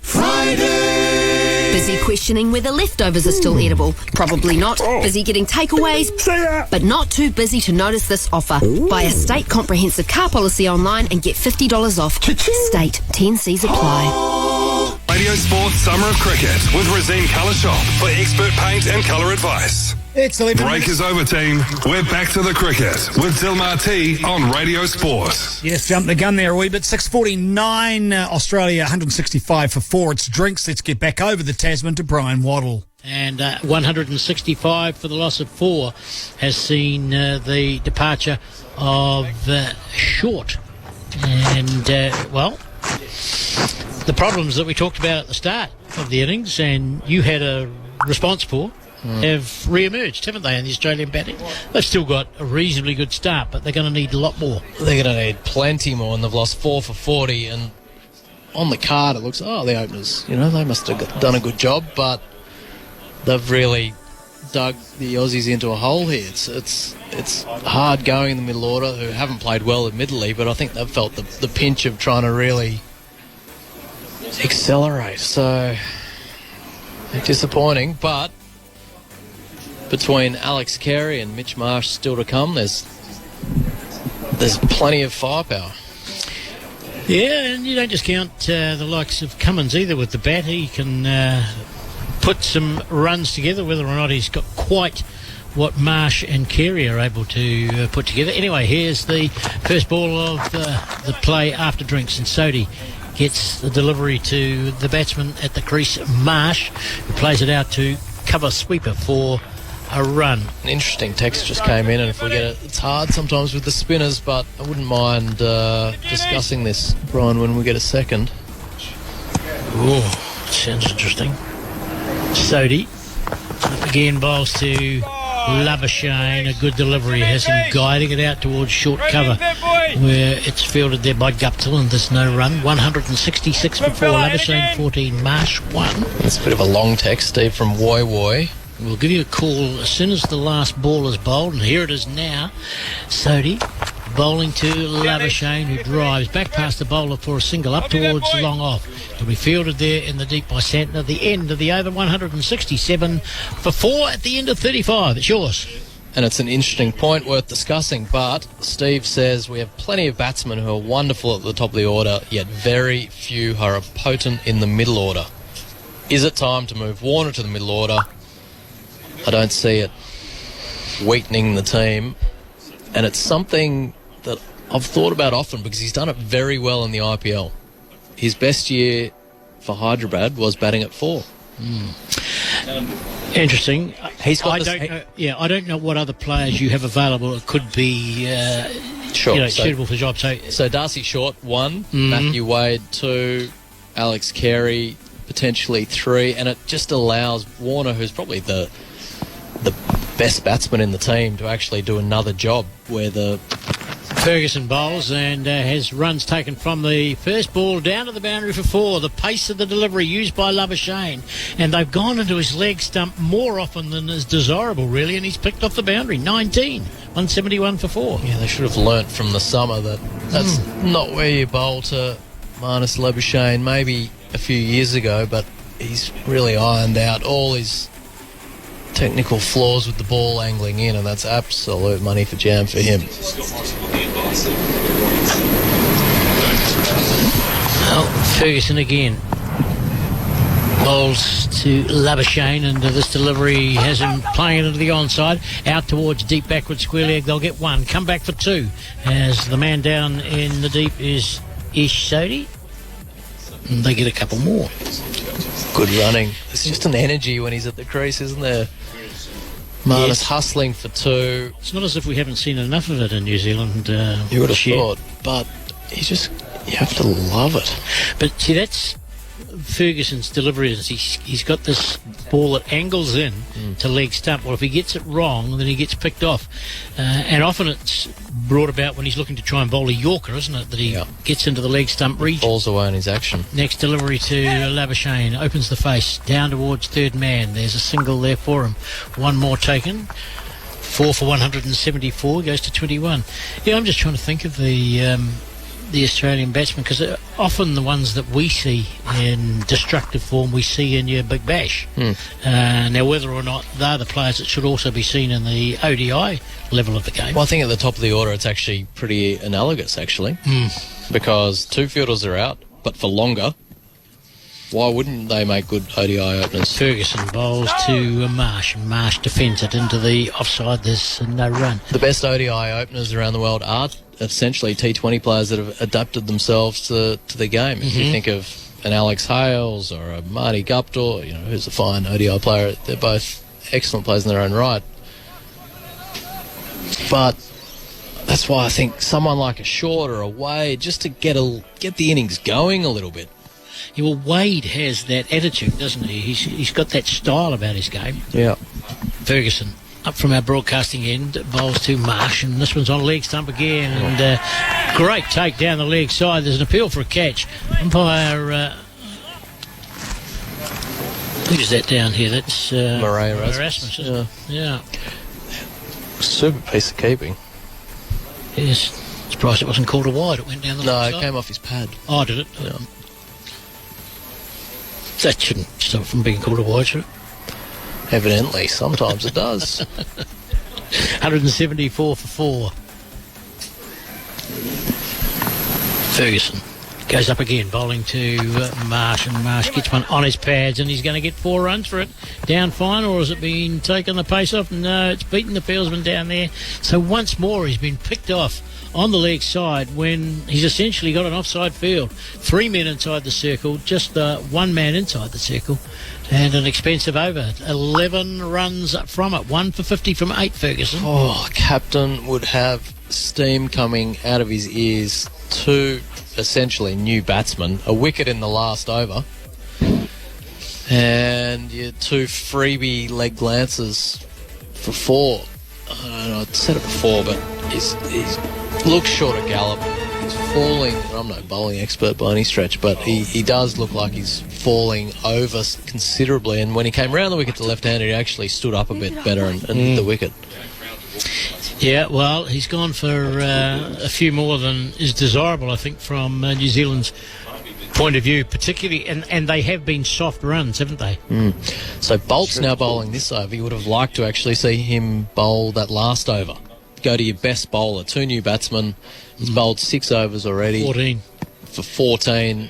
Friday! Busy questioning whether leftovers are still edible? Probably not. Busy getting takeaways? But not too busy to notice this offer. Buy a state comprehensive car policy online and get $50 off. State. 10Cs apply. Radio Sports Summer of Cricket with Razine Colour Shop for expert paint and colour advice. It's 11 Break is over, team. We're back to the cricket with Dilmar T on Radio Sport. Yes, jumped the gun there a wee bit. 6:49, Australia 165 for 4. It's drinks. Let's get back over the Tasman to Brian Waddle. And 165 for the loss of 4 has seen the departure of Short. And, the problems that we talked about at the start of the innings and you had a response for have re-emerged, haven't they, in the Australian batting? They've still got a reasonably good start, but they're going to need a lot more. They're going to need plenty more, and they've lost 4 for 40, and on the card it looks, the openers, they must have done a good job, but they've really dug the Aussies into a hole here. It's hard going in the middle order, who haven't played well admittedly, but I think they've felt the pinch of trying to really accelerate. So disappointing, but between Alex Carey and Mitch Marsh still to come, there's plenty of firepower. Yeah, and you don't discount the likes of Cummins either with the bat. He can put some runs together, whether or not he's got quite what Marsh and Carey are able to put together. Anyway, here's the first ball of the play after drinks, and Sodhi gets the delivery to the batsman at the crease, Marsh, who plays it out to cover sweeper for a run. An interesting text just came in, and if we get it, it's hard sometimes with the spinners, but I wouldn't mind discussing this, Brian, when we get a second. Oh, sounds interesting. Sodhi again bowls to Labuschagne, a good delivery, has him guiding it out towards short cover, where it's fielded there by Guptill, and there's no run. 166 for 4, Labuschagne 14, Marsh 1. It's a bit of a long text, Steve, from Woy Woy. We'll give you a call as soon as the last ball is bowled, and here it is now. Sodhi bowling to Labuschagne, who drives back past the bowler for a single up towards long off. It'll be fielded there in the deep by Santner. The end of the over, 167 for 4 at the end of 35. It's yours. And it's an interesting point worth discussing, but Steve says we have plenty of batsmen who are wonderful at the top of the order, yet very few who are potent in the middle order. Is it time to move Warner to the middle order? I don't see it weakening the team, and it's something that I've thought about often because he's done it very well in the IPL. His best year for Hyderabad was batting at 4. Interesting. He's got I don't know what other players you have available. It could be suitable for the job. So Darcy Short 1, Matthew Wade 2, Alex Carey potentially 3, and it just allows Warner, who's probably the best batsman in the team, to actually do another job where the Ferguson bowls and has runs taken from the first ball down to the boundary for 4. The pace of the delivery used by Labuschagne, and they've gone into his leg stump more often than is desirable, really, and he's picked off the boundary. 19, 171 for 4. Yeah, they should have learnt from the summer that that's not where you bowl to Marnus Labuschagne, maybe a few years ago, but he's really ironed out all his technical flaws with the ball angling in, and that's absolute money for jam for him. Well, Ferguson again bowls to Labuschagne, and this delivery has him playing into the onside, out towards deep backward square leg. They'll get 1, come back for 2, as the man down in the deep is Sodhi, and they get a couple more. Good running. There's just an energy when he's at the crease, isn't there? Marnus hustling for 2. It's not as if we haven't seen enough of it in New Zealand. You would have thought, but you have to love it. But see, that's Ferguson's delivery. He's got this ball that angles in to leg stump. Well, if he gets it wrong, then he gets picked off. And often it's brought about when he's looking to try and bowl a Yorker, isn't it? That he gets into the leg stump region. Falls away in his action. Next delivery to Labuschagne. Opens the face. Down towards third man. There's a single there for him. 1 more taken. 4 for 174. Goes to 21. Yeah, I'm just trying to think of the Australian batsmen, because often the ones that we see in destructive form we see in your Big Bash. Now, whether or not they're the players that should also be seen in the ODI level of the game. Well, I think at the top of the order it's actually pretty analogous, actually, because 2 fielders are out, but for longer. Why wouldn't they make good ODI openers? Ferguson bowls to Marsh. Marsh defends it into the offside. There's no run. The best ODI openers around the world are essentially T20 players that have adapted themselves to the game. If you think of an Alex Hales or a Marty Guptill, who's a fine ODI player, they're both excellent players in their own right. But that's why I think someone like a Short or a Wade, just to get the innings going a little bit. Yeah, well, Wade has that attitude, doesn't he? He's got that style about his game. Yeah. Ferguson up from our broadcasting end, bowls to Marsh, and this one's on leg stump again, and great take down the leg side. There's an appeal for a catch. Umpire, who's that down here? That's Murray Rasmus, isn't it? Yeah. Super piece of keeping. Yes. Surprised it wasn't called a wide. It went down the leg No, side. it came off his pad. Oh, did it? Yeah. That shouldn't stop from being called a wide, should it? Evidently, sometimes it does. 174 for 4. Ferguson goes up again, bowling to Marsh, and Marsh gets one on his pads, and he's going to get 4 runs for it. Down fine, or has it been taken the pace off? No, it's beaten the fieldsman down there. So once more, he's been picked off on the leg side when he's essentially got an offside field. 3 men inside the circle, just 1 man inside the circle, and an expensive over. 11 runs from it, 1 for 50 from 8, Ferguson. Oh, captain would have steam coming out of his ears. 2 essentially new batsmen, a wicket in the last over, and your 2 freebie leg glances for 4. I don't know, I said it before, but he's looks short of gallop. He's falling. I'm no bowling expert by any stretch, but he does look like he's falling over considerably. And when he came round the wicket to left-handed, he actually stood up a bit better and hit the wicket. Yeah, well, he's gone for a few more than is desirable, I think, from New Zealand's point of view, particularly, and they have been soft runs, haven't they? So Boult's now bowling this over. You would have liked to actually see him bowl that last over. Go to your best bowler. 2 new batsmen. He's bowled 6 overs already. 14. For 14.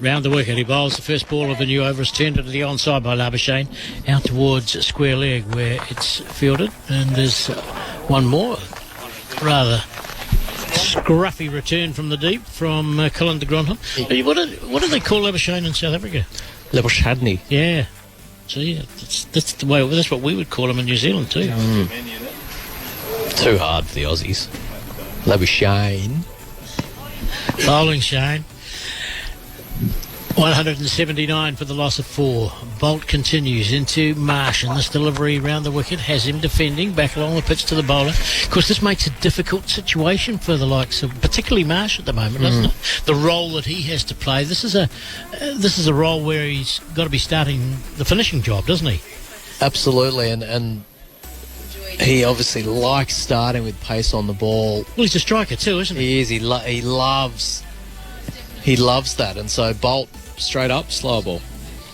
Round the wicket, he bowls the first ball of the new over. It's turned into the onside by Labuschagne, out towards square leg where it's fielded, and there's one more rather scruffy return from the deep from Colin to Grandhomme. What do they call Labuschagne in South Africa? Labuschagne. Yeah. So yeah, that's the way. That's what we would call him in New Zealand too. Too hard for the Aussies. Labuschagne. Bowling Shane. 179 for the loss of 4. Boult continues into Marsh, and this delivery round the wicket has him defending back along the pitch to the bowler. Of course, this makes a difficult situation for the likes of particularly Marsh at the moment, doesn't it? The role that he has to play. This is a role where he's got to be starting the finishing job, doesn't he? Absolutely, and he obviously likes starting with pace on the ball. Well, he's a striker too, isn't he? He is. He loves that, and so Boult straight up slow ball.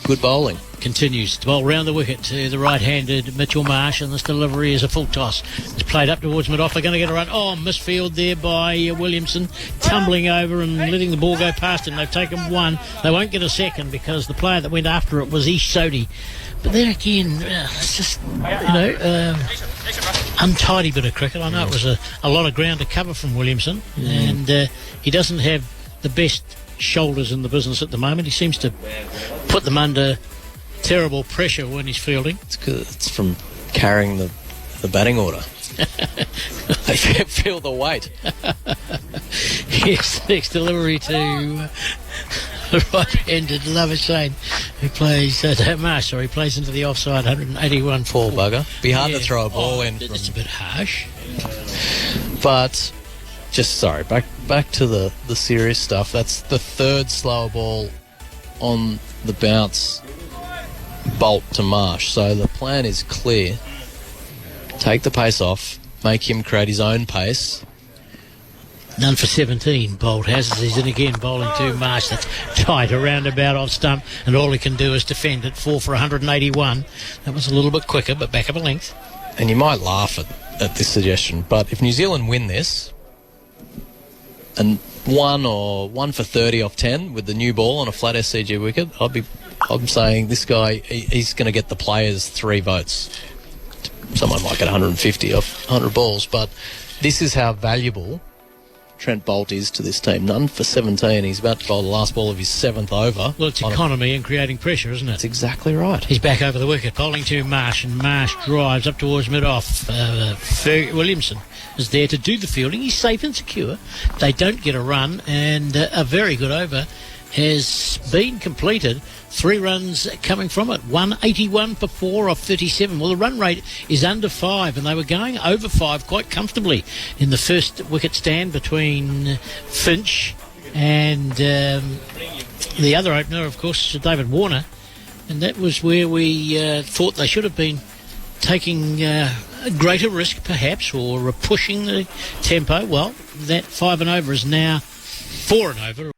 Good bowling. Continues to bowl round the wicket to the right-handed Mitchell Marsh, and this delivery is a full toss. It's played up towards mid-off. They're going to get a run. Oh, misfield there by Williamson, tumbling over and letting the ball go past him. They've taken 1. They won't get a second because the player that went after it was Sodhi. But then again, it's just, untidy bit of cricket. I know it was a lot of ground to cover from Williamson, and he doesn't have the best shoulders in the business at the moment. He seems to put them under terrible pressure when he's fielding. It's from carrying the batting order. They feel the weight. Here's the next delivery to right-handed Labuschagne, who plays Marsh, or he plays into the offside. 181. Poor bugger. Be hard to throw a ball in. It's a bit harsh. But back to the serious stuff. That's the 3rd slower ball on the bounce, Boult to Marsh. So the plan is clear. Take the pace off, make him create his own pace. None for 17, Boult has. He's in again, bowling to Marsh. That's tight around about off stump, and all he can do is defend it. 4 for 181. That was a little bit quicker, but back up a length. And you might laugh at this suggestion, but if New Zealand win this, and 1 for 30 off 10 with the new ball on a flat SCG wicket, I'm saying this guy, he's going to get the players 3 votes. Someone might get 150 off 100 balls, but this is how valuable Trent Boult is to this team. None for 17. He's about to bowl the last ball of his 7th over. Well, it's economy and creating pressure, isn't it? That's exactly right. He's back over the wicket, bowling to Marsh, and Marsh drives up towards mid-off. Williamson is there to do the fielding. He's safe and secure. They don't get a run, and a very good over. has been completed. 3 runs coming from it. 181 for 4 off 37. Well, the run rate is under 5, and they were going over 5 quite comfortably in the first wicket stand between Finch and the other opener, of course, David Warner. And that was where we thought they should have been taking a greater risk, perhaps, or pushing the tempo. Well, that 5 and over is now 4 and over.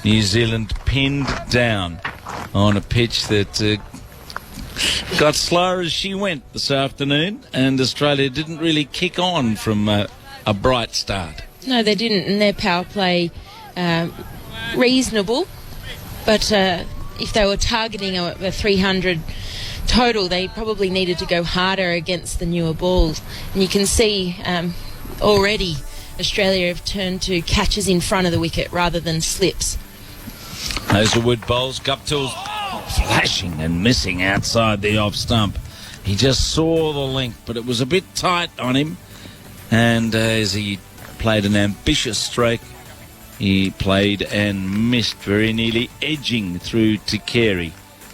New Zealand pinned down on a pitch that got slower as she went this afternoon, and Australia didn't really kick on from a bright start. No, they didn't, and their power play reasonable, but if they were targeting a 300 total, they probably needed to go harder against the newer balls. And you can see already Australia have turned to catches in front of the wicket rather than slips. Hazlewood bowls. Guptill's flashing and missing outside the off stump. He just saw the length, but it was a bit tight on him. And as he played an ambitious stroke, he played and missed, very nearly edging through to Carey.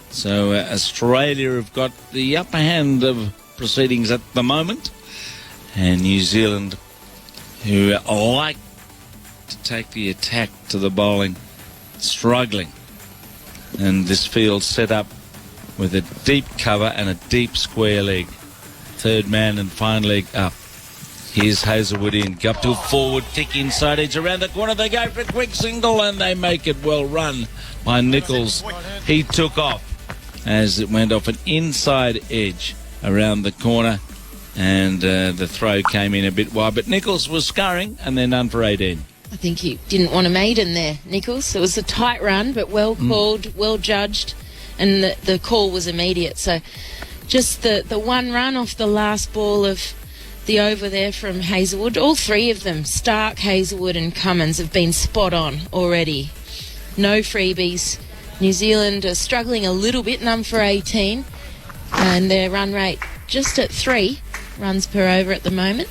So Australia have got the upper hand of proceedings at the moment. And New Zealand, who like to take the attack to the bowling, struggling. And this field set up with a deep cover and a deep square leg. Third man and fine leg up. Here's Hazlewood in. Guptill forward, kick inside edge. Around the corner they go for a quick single, and they make it well run by Nicholls. He took off as it went off an inside edge around the corner, and the throw came in a bit wide. But Nicholls was scurrying, and then none for 18. I think he didn't want a maiden there, Nicholls. It was a tight run, but well called, well judged, and the call was immediate. So just the one run off the last ball of the over there from Hazlewood. All three of them, Starc, Hazlewood and Cummins, have been spot on already. No freebies. New Zealand are struggling a little bit, none for 18, and their run rate just at 3 runs per over at the moment.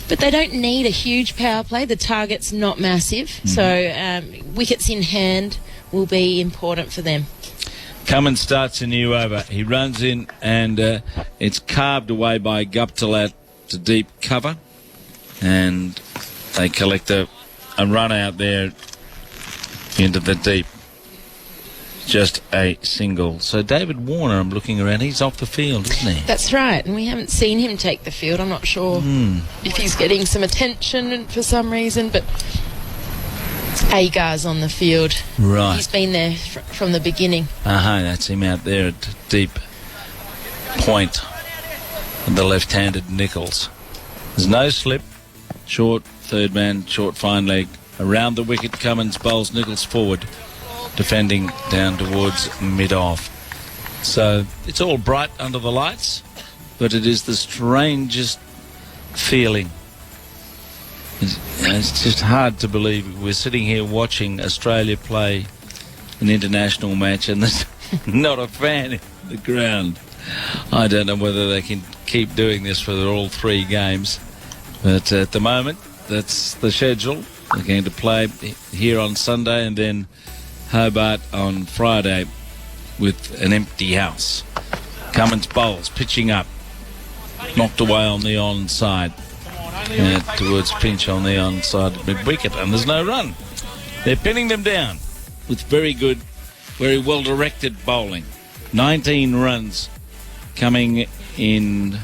But they don't need a huge power play. The target's not massive, so wickets in hand will be important for them. Cummins starts a new over. He runs in, and it's carved away by Guptill out to deep cover, and they collect a run out there into the deep. Just a single. So David Warner, I'm looking around, he's off the field, isn't he? That's right, and we haven't seen him take the field. I'm not sure if he's getting some attention for some reason, but Agar's on the field. Right. He's been there from the beginning. That's him out there at deep point. And the left-handed Nicholls. There's no slip. Short, third man, short fine leg. Around the wicket, Cummins bowls Nicholls forward, defending down towards mid-off. So it's all bright under the lights, but it is the strangest feeling. It's just hard to believe we're sitting here watching Australia play an international match and there's not a fan in the ground. I don't know whether they can keep doing this for all 3 games, but at the moment that's the schedule. They're going to play here on Sunday and then Hobart on Friday with an empty house. Cummins bowls, pitching up, knocked away on the onside towards Finch on the onside mid-wicket, and there's no run. They're pinning them down with very good, very well-directed bowling. 19 runs coming in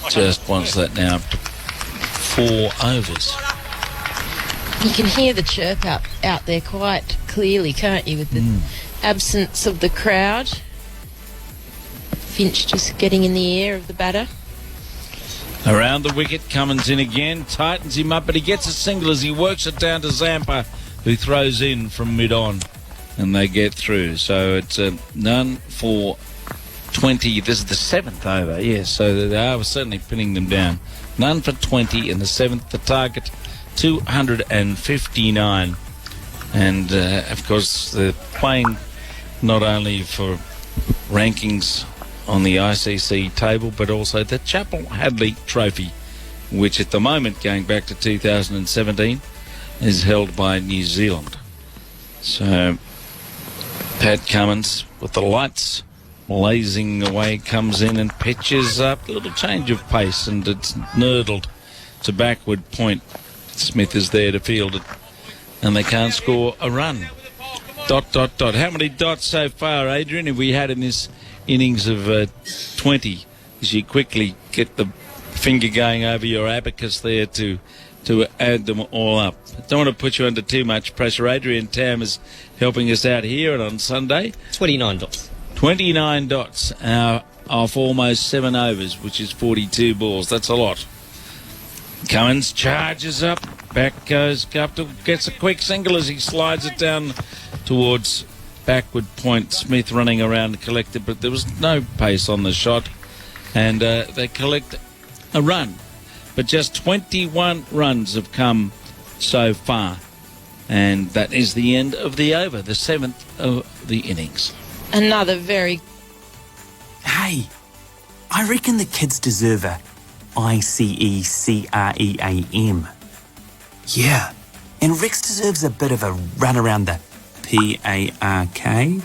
just once that now up to 4 overs. You can hear the chirp out there quite clearly, can't you, with the absence of the crowd. Finch just getting in the ear of the batter. Around the wicket, Cummins in again, tightens him up, but he gets a single as he works it down to Zampa, who throws in from mid-on, and they get through. So it's none for 20. This is the 7th over, yes, so they are certainly pinning them down. None for 20 in the 7th, the target 259. And of course they're playing not only for rankings on the ICC table but also the Chappell Hadley Trophy, which at the moment, going back to 2017, is held by New Zealand. So Pat Cummins with the lights blazing away comes in and pitches up, a little change of pace, and it's nurdled to backward point. Smith is there to field it, and they can't score a run. ... How many dots so far, Adrian, have we had in this innings of 20? As you quickly get the finger going over your abacus there to to add them all up. Don't want to put you under too much pressure. Adrian Tam is helping us out here on Sunday. 29 dots. 29 dots off almost 7 overs, which is 42 balls. That's a lot. Cummins charges up. Back goes Guptill. Gets a quick single as he slides it down towards backward point. Smith running around collected, but there was no pace on the shot. And they collect a run. But just 21 runs have come so far. And that is the end of the over, the 7th of the innings. Another very... Hey, I reckon the kids deserve a ICECREAM. Yeah, and Rex deserves a bit of a run around the PARK.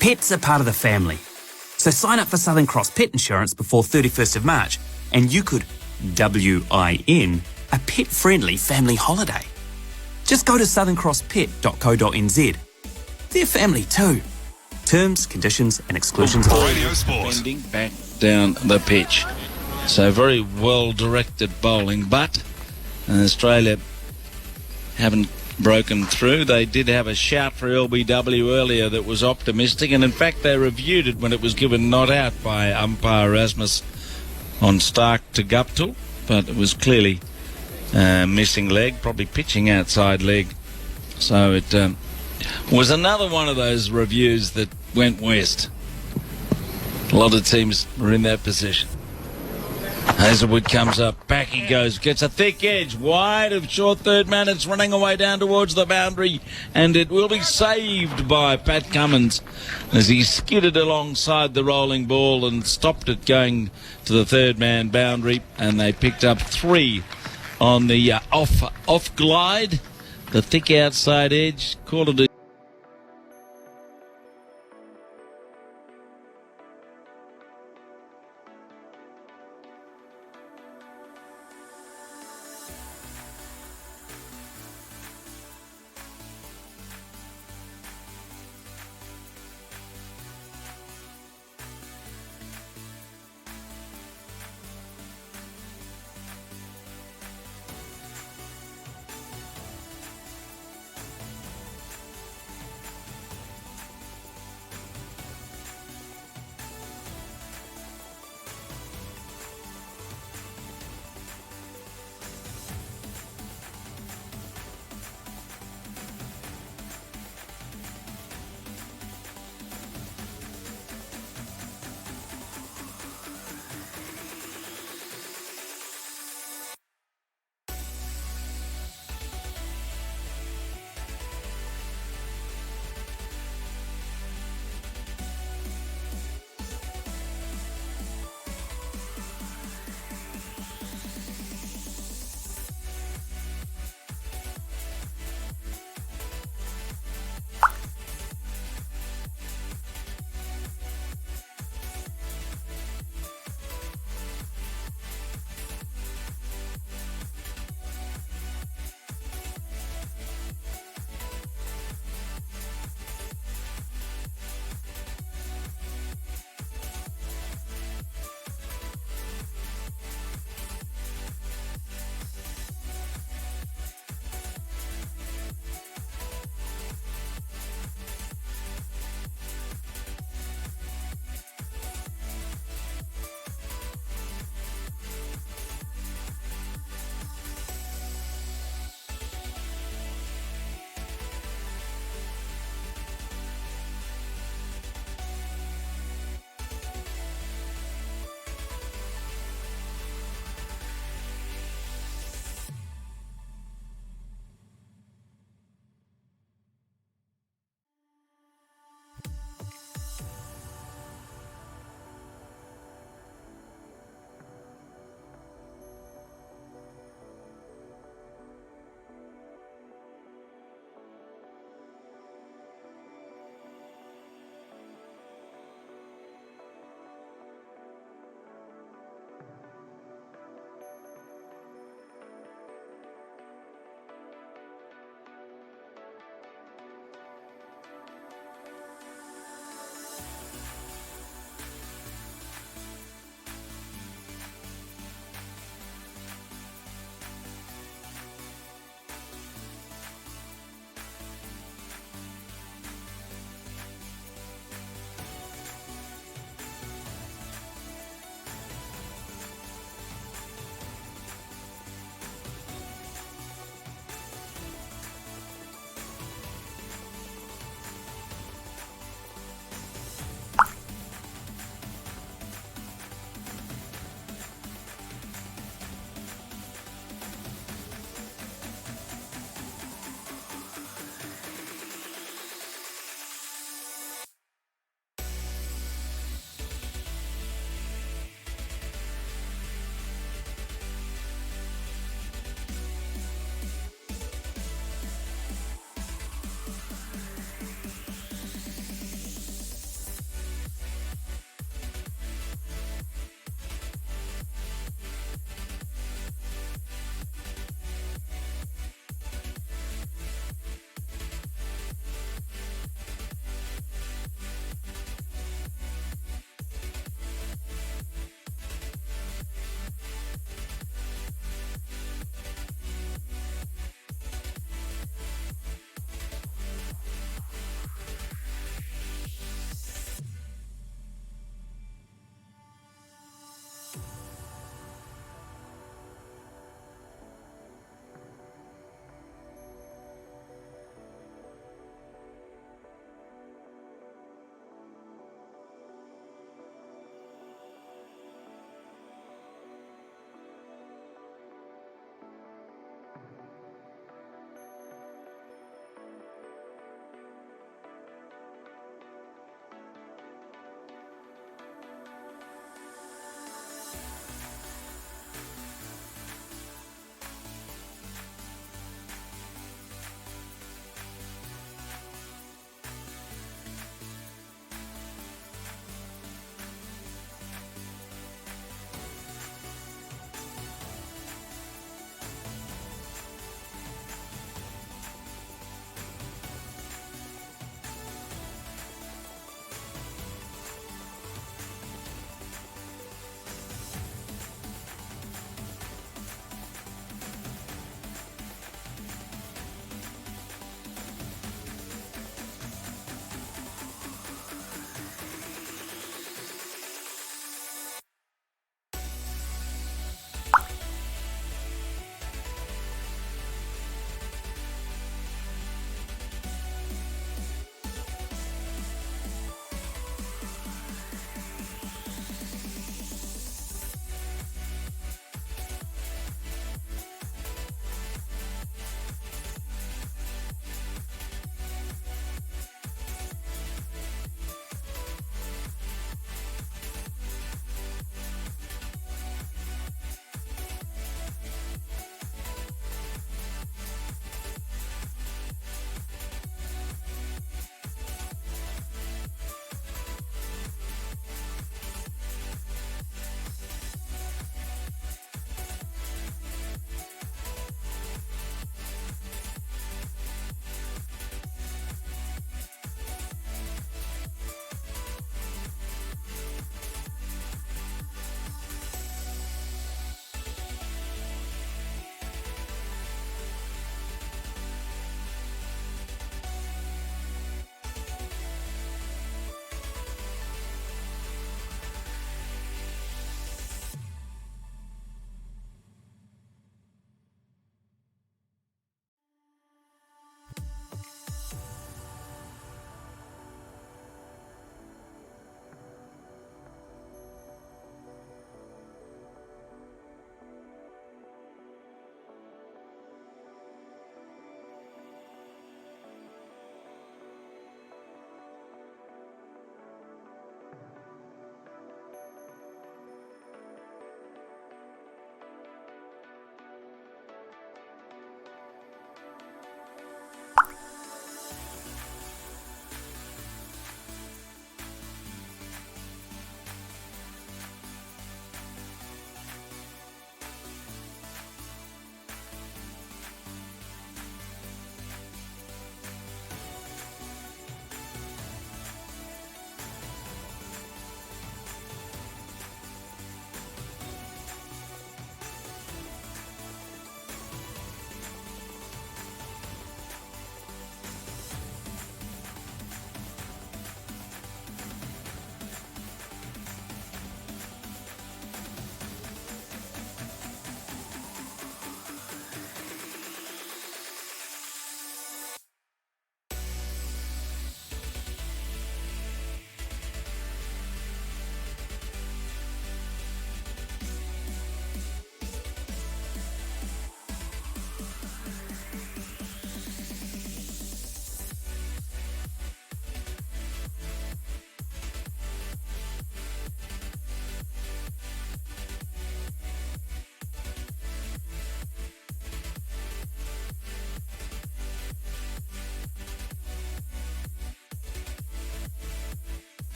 Pets are part of the family. So sign up for Southern Cross Pet Insurance before 31st of March and you could WIN a pet-friendly family holiday. Just go to southerncrosspet.co.nz. They're family too. Terms, conditions and exclusions apply. Radio Sport. Bending back down the pitch. So very well-directed bowling, but Australia haven't broken through. They did have a shout for LBW earlier that was optimistic, and in fact they reviewed it when it was given not out by umpire Erasmus on Starc to Guptill, but it was clearly missing leg, probably pitching outside leg. So it was another one of those reviews that went west. A lot of teams were in that position. Hazlewood comes up, back he goes, gets a thick edge, wide of short third man, it's running away down towards the boundary, and it will be saved by Pat Cummins as he skidded alongside the rolling ball and stopped it going to the third man boundary, and they picked up 3 on the off glide, the thick outside edge, called it a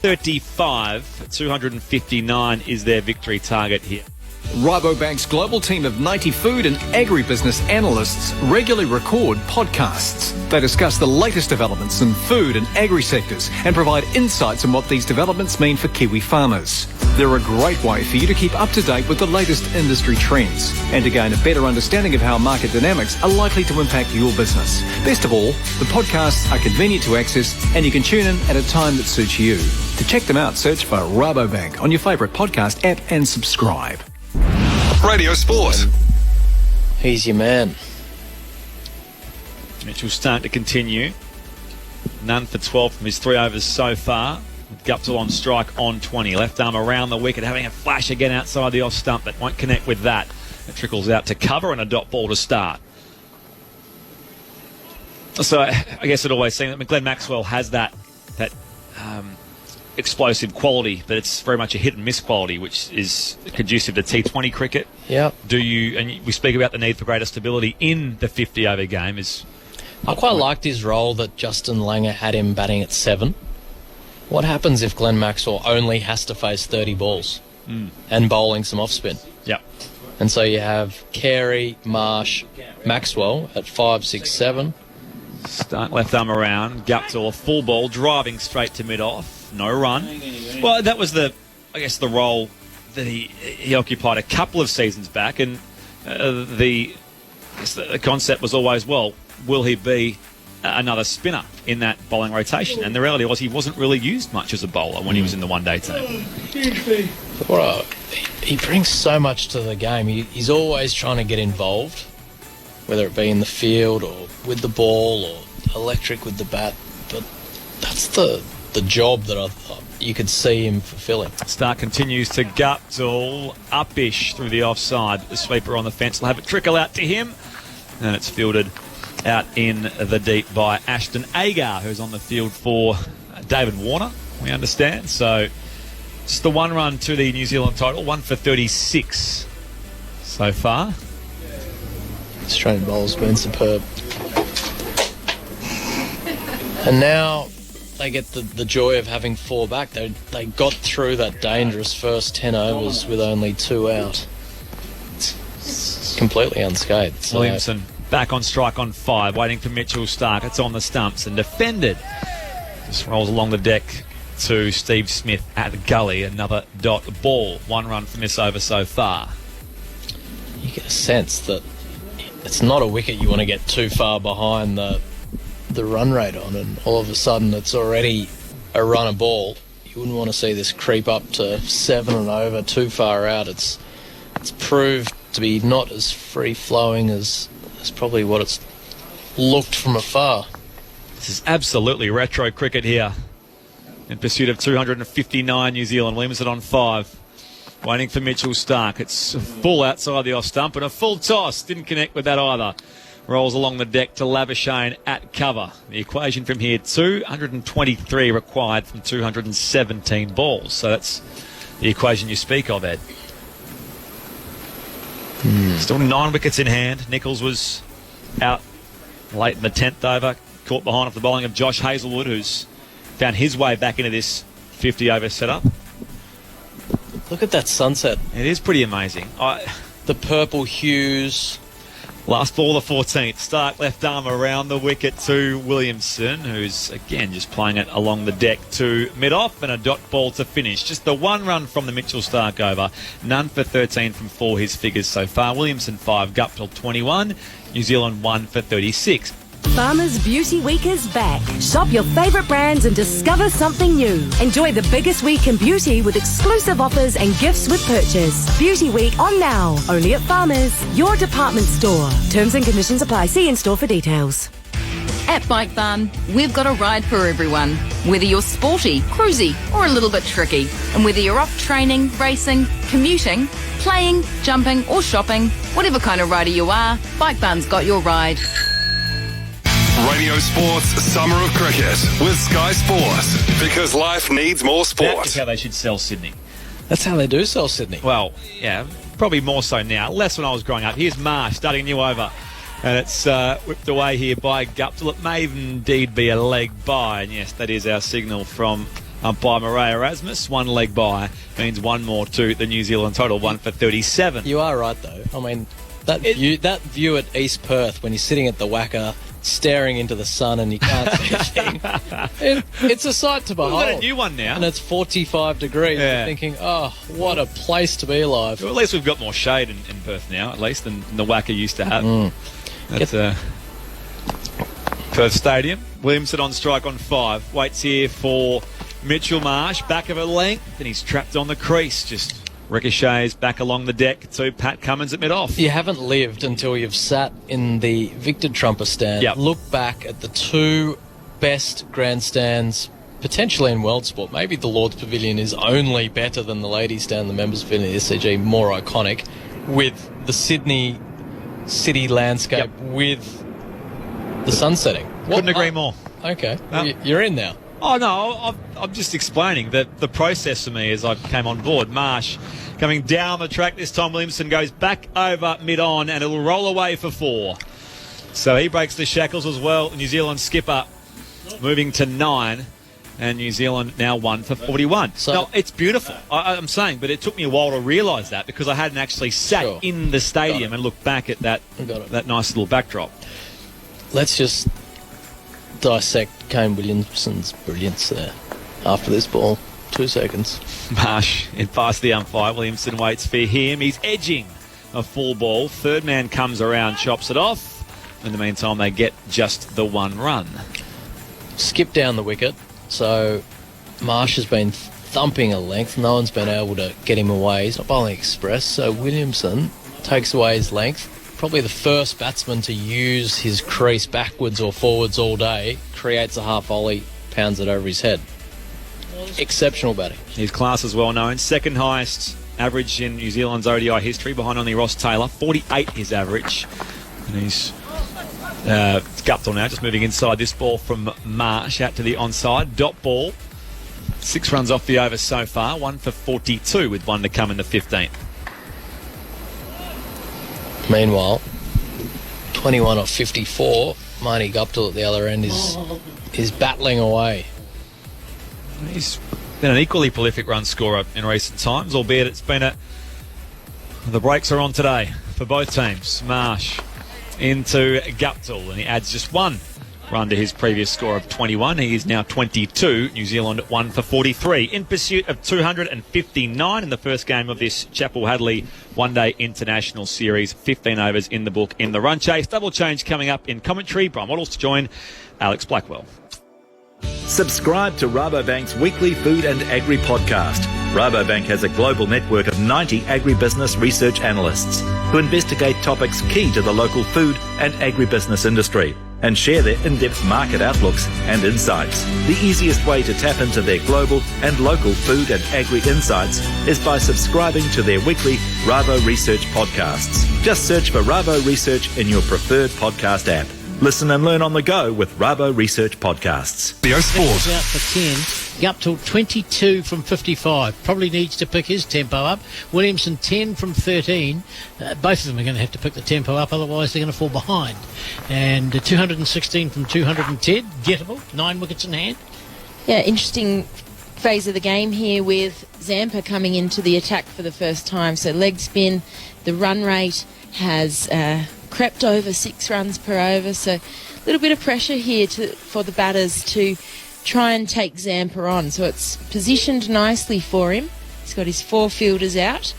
35. 259 is their victory target here. Rabobank's global team of 90 food and agribusiness analysts regularly record podcasts. They discuss the latest developments in food and agri sectors and provide insights on what these developments mean for Kiwi farmers. They're a great way for you to keep up to date with the latest industry trends and to gain a better understanding of how market dynamics are likely to impact your business. Best of all, the podcasts are convenient to access and you can tune in at a time that suits you. To check them out, search for Rabobank on your favourite podcast app and subscribe. Radio Sport. He's your man. Mitchell's starting to continue. None for 12 from his 3 overs so far. With Guptill on strike on 20. Left arm around the wicket, having a flash again outside the off stump, but won't connect with that. It trickles out to cover and a dot ball to start. So I guess it always seems that Glenn Maxwell has that explosive quality, but it's very much a hit and miss quality, which is conducive to T20 cricket. Yeah. And we speak about the need for greater stability in the 50 over game. I quite liked his role that Justin Langer had him batting at 7. What happens if Glenn Maxwell only has to face 30 balls and bowling some off spin? Yep. And so you have Carey, Marsh, Maxwell at 5, 6, 7. Starc left arm around. Guptill a full ball, driving straight to mid-off. No run. Well, that was the role that he occupied a couple of seasons back, and the concept was always, well, will he be another spinner in that bowling rotation? And the reality was he wasn't really used much as a bowler when he was in the one-day team. He brings so much to the game. He's always trying to get involved, whether it be in the field or with the ball or electric with the bat. But that's the job that I thought you could see him fulfilling. Starc continues to Guptill, upish through the offside. The sweeper on the fence will have it trickle out to him, and it's fielded out in the deep by Ashton Agar, who's on the field for David Warner, we understand. So just the 1 run to the New Zealand total, 1 for 36 so far. Australian bowler's been superb. And now they get the joy of having 4 back. They got through that dangerous first 10 overs with only 2 out. It's completely unscathed. So. Williamson back on strike on 5, waiting for Mitchell Starc. It's on the stumps and defended. Just rolls along the deck to Steve Smith at the gully. Another dot ball. 1 run from this over so far. You get a sense that it's not a wicket you want to get too far behind the run rate on, and all of a sudden it's already a run a ball. You wouldn't want to see this creep up to 7 and over too far out. It's proved to be not as free-flowing as probably what it's looked from afar. This is absolutely retro cricket here. In pursuit of 259 New Zealand. Williamson on 5. Waiting for Mitchell Starc. It's full outside the off stump and a full toss. Didn't connect with that either. Rolls along the deck to Labuschagne at cover. The equation from here, 223 required from 217 balls. So that's the equation you speak of, Ed. Still 9 wickets in hand. Nicholls was out late in the 10th over. Caught behind off the bowling of Josh Hazlewood, who's found his way back into this 50-over setup. Look at that sunset. It is pretty amazing. The purple hues. Last ball, the 14th. Starc left arm around the wicket to Williamson, who's, again, just playing it along the deck to mid-off, and a dot ball to finish. Just the 1 run from the Mitchell Starc over. None for 13 from 4, his figures so far. Williamson 5, Guptill 21. New Zealand 1 for 36. Farmers Beauty Week is back. Shop your favourite brands and discover something new. Enjoy the biggest week in beauty with exclusive offers and gifts with purchase. Beauty Week on now, only at Farmers, your department store. Terms and conditions apply. See in-store for details. At Bike Barn, we've got a ride for everyone. Whether you're sporty, cruisy, or a little bit tricky. And whether you're off training, racing, commuting, playing, jumping, or shopping, whatever kind of rider you are, Bike Barn's got your ride. Radio Sports Summer of Cricket with Sky Sports, because life needs more sport. That's how they should sell Sydney. That's how they do sell Sydney. Well, yeah, probably more so now. Less when I was growing up. Here's Marsh starting a new over. And it's whipped away here by Guptill. It may indeed be a leg by. And yes, that is our signal from Umpire Murray Erasmus, 1 leg by, means 1 more to the New Zealand total, 1 for 37. You are right, though. I mean, that view at East Perth when you're sitting at the Wacker, staring into the sun and you can't see a thing. It's a sight to behold. We've got a new one now. And it's 45 degrees. Yeah. You're thinking, oh, what a place to be alive. Well, at least we've got more shade in Perth now, at least, than the Wacker used to have. That's Perth Stadium. Williamson on strike on 5. Waits here for Mitchell Marsh. Back of a length, and he's trapped on the crease. Just ricochets back along the deck to Pat Cummins at mid-off. You haven't lived until you've sat in the Victor Trumper stand. Yep. Look back at the 2 best grandstands potentially in world sport. Maybe the Lord's Pavilion is only better than the Ladies' Stand, the Members' Pavilion, the SCG, more iconic, with the Sydney city landscape with the sun setting. Couldn't agree more. Okay. You're in now. Oh, no, I'm just explaining that the process for me as I came on board. Marsh coming down the track. This time Williamson goes back over mid-on and it'll roll away for 4. So he breaks the shackles as well. New Zealand skipper moving to 9. And New Zealand now 1 for 41. So no, it's beautiful, I'm saying, but it took me a while to realise that because I hadn't actually sat in the stadium and looked back at that nice little backdrop. Let's just dissect Kane Williamson's brilliance there after this ball. 2 seconds. Marsh in past the umpire. Williamson waits for him. He's edging a full ball. Third man comes around, chops it off. In the meantime, they get just the 1 run. Skip down the wicket. So Marsh has been thumping a length. No one's been able to get him away. He's not bowling express. So Williamson takes away his length. Probably the first batsman to use his crease backwards or forwards all day. Creates a half volley, pounds it over his head. Exceptional batting. His class is well known. Second highest average in New Zealand's ODI history, behind only Ross Taylor. 48 his average. And he's Guptill now, just moving inside this ball from Marsh out to the onside. Dot ball. 6 runs off the over so far. 1 for 42 with 1 to come in the 15th. Meanwhile, 21 off 54. Marnie Guptill at the other end is battling away. He's been an equally prolific run scorer in recent times, albeit it's been the brakes are on today for both teams. Marsh into Guptill, and he adds just 1 run to his previous score of 21. He is now 22. New Zealand 1 for 43 in pursuit of 259 in the first game of this Chapel Hadley one-day international series. 15 overs in the book in the run chase. Double change coming up in commentary. Brian Waddles to join Alex Blackwell. Subscribe to Rabobank's weekly food and agri podcast. Rabobank has a global network of 90 agribusiness research analysts who investigate topics key to the local food and agribusiness industry and share their in-depth market outlooks and insights. The easiest way to tap into their global and local food and agri insights is by subscribing to their weekly Rabo Research podcasts. Just search for Rabo Research in your preferred podcast app. Listen and learn on the go with Rabo Research podcasts. BO Sport. Out for 10. Guptill 22 from 55. Probably needs to pick his tempo up. Williamson 10 from 13. Both of them are going to have to pick the tempo up, otherwise they're going to fall behind. And 216 from 210. Gettable. 9 wickets in hand. Yeah, interesting phase of the game here with Zampa coming into the attack for the first time. So leg spin, the run rate has crept over 6 runs per over. So a little bit of pressure here for the batters to try and take Zampa on. So it's positioned nicely for him. He's got his 4 fielders out.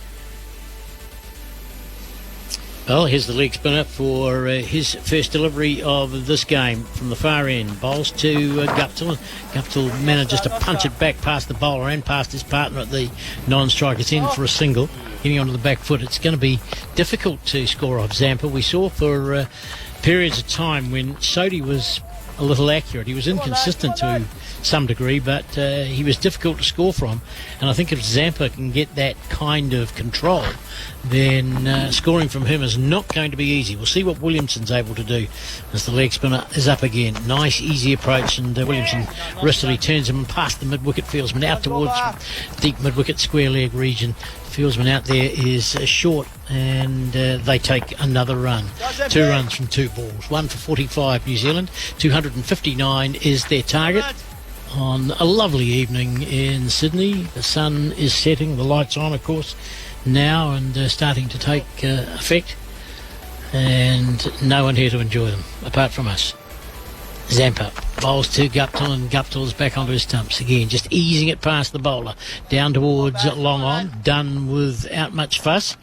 Well, here's the leg spinner for his first delivery of this game from the far end. Bowls to Guptill. Guptill manages to punch it back past the bowler and past his partner at the non-strike. It's in for a single. Getting onto the back foot, it's going to be difficult to score off Zampa. We saw for periods of time when Sodhi was a little accurate. He was inconsistent to some degree, but he was difficult to score from. And I think if Zampa can get that kind of control, then scoring from him is not going to be easy. We'll see what Williamson's able to do as the leg spinner is up again. Nice, easy approach, and Williamson wristily turns him past the mid-wicket fieldsman out towards deep mid-wicket square leg region. Fieldsman out there is short, and they take another run. 2 runs from 2 balls. 1 for 45 New Zealand. 259 is their target. on a lovely evening in Sydney. The sun is setting, the lights on, of course, now, and starting to take effect, and no one here to enjoy them apart from us. Zampa bowls to Guptill, and Guptill's back onto his stumps again, just easing it past the bowler down towards long on, done without much fuss.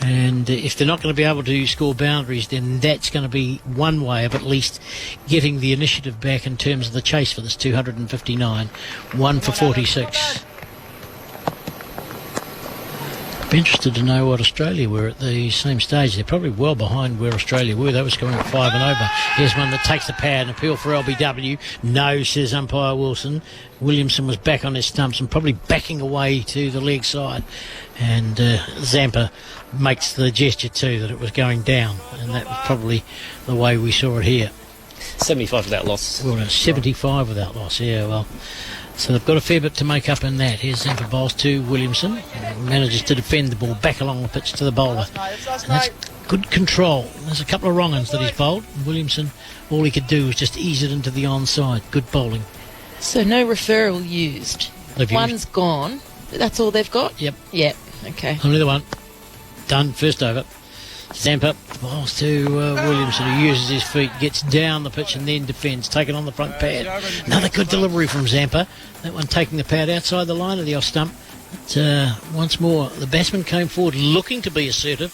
And if they're not going to be able to score boundaries, then that's going to be one way of at least getting the initiative back in terms of the chase for this 259. 1 for 46. Be interested to know what Australia were at the same stage. They're probably well behind where Australia were. They were scoring at 5 and over. Here's one that takes the pad, an appeal for LBW. No, says umpire Wilson. Williamson was back on his stumps and probably backing away to the leg side. And Zampa makes the gesture too that it was going down, and that was probably the way we saw it here. 75 without loss. Well, 75 without loss, yeah, well. So they've got a fair bit to make up in that. Here's Zampa bowls to Williamson. Manages to defend the ball back along the pitch to the bowler. And that's good control. There's a couple of wrong uns that he's bowled. Williamson, all he could do was just ease it into the onside. Good bowling. So no referral used. One's gone. That's all they've got? Yep. Yep, okay. Only the one. Done, first over. Zampa bowls to Williamson, who uses his feet, gets down the pitch and then defends, taken on the front pad. Another good delivery from Zampa. That one taking the pad outside the line of the off stump. But, once more, the batsman came forward looking to be assertive.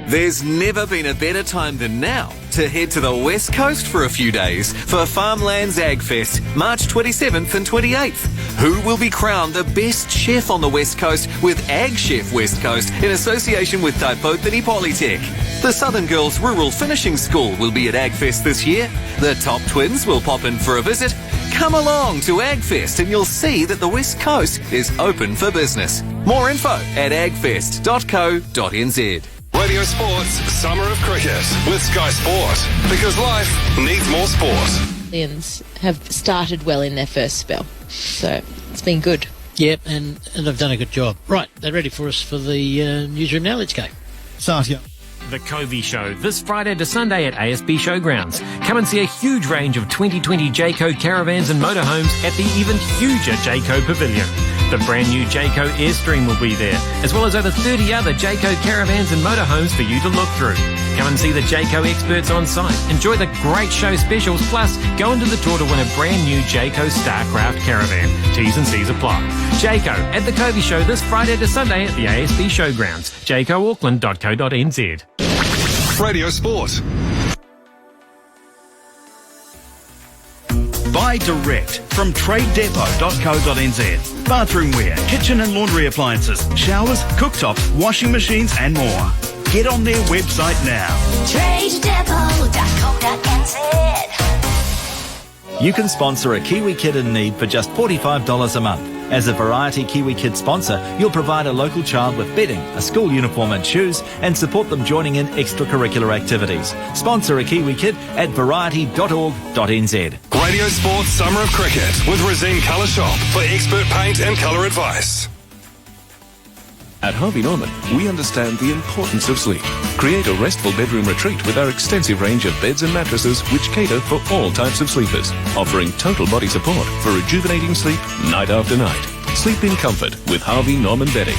There's never been a better time than now to head to the West Coast for a few days for Farmlands Ag Fest, March 27th and 28th. Who will be crowned the best chef on the West Coast with Ag Chef West Coast in association with Taipotini Polytech? The Southern Girls Rural Finishing School will be at Ag Fest this year. The Top Twins will pop in for a visit. Come along to Ag Fest and you'll see that the West Coast is open for business. More info at agfest.co.nz. Radio Sports Summer of Cricket with Sky Sport, because life needs more sport. Lions have started well in their first spell, so it's been good. Yep, and they've done a good job. Right, they're ready for us for the newsroom now. Let's go. Satya. The Covey Show, this Friday to Sunday at ASB Showgrounds. Come and see a huge range of 2020 Jayco caravans and motorhomes at the even huger Jayco Pavilion. The brand new Jayco Airstream will be there, as well as over 30 other Jayco caravans and motorhomes for you to look through. Come and see the Jayco experts on site. Enjoy the great show specials, plus go into the tour to win a brand new Jayco Starcraft caravan. T's and C's apply. Jayco at the Covey Show this Friday to Sunday at the ASB Showgrounds. jaycoauckland.co.nz. Radio Sport. Buy direct from tradeDepot.co.nz. Bathroom wear, kitchen and laundry appliances, showers, cooktops, washing machines and more. Get on their website now. TradeDepot.co.nz. You can sponsor a Kiwi kid in need for just $45 a month. As a Variety Kiwi Kid sponsor, you'll provide a local child with bedding, a school uniform and shoes, and support them joining in extracurricular activities. Sponsor a Kiwi Kid at variety.org.nz. Radio Sports Summer of Cricket with Resine Colour Shop for expert paint and colour advice. At Harvey Norman, we understand the importance of sleep. Create a restful bedroom retreat with our extensive range of beds and mattresses which cater for all types of sleepers, offering total body support for rejuvenating sleep night after night. Sleep in comfort with Harvey Norman bedding.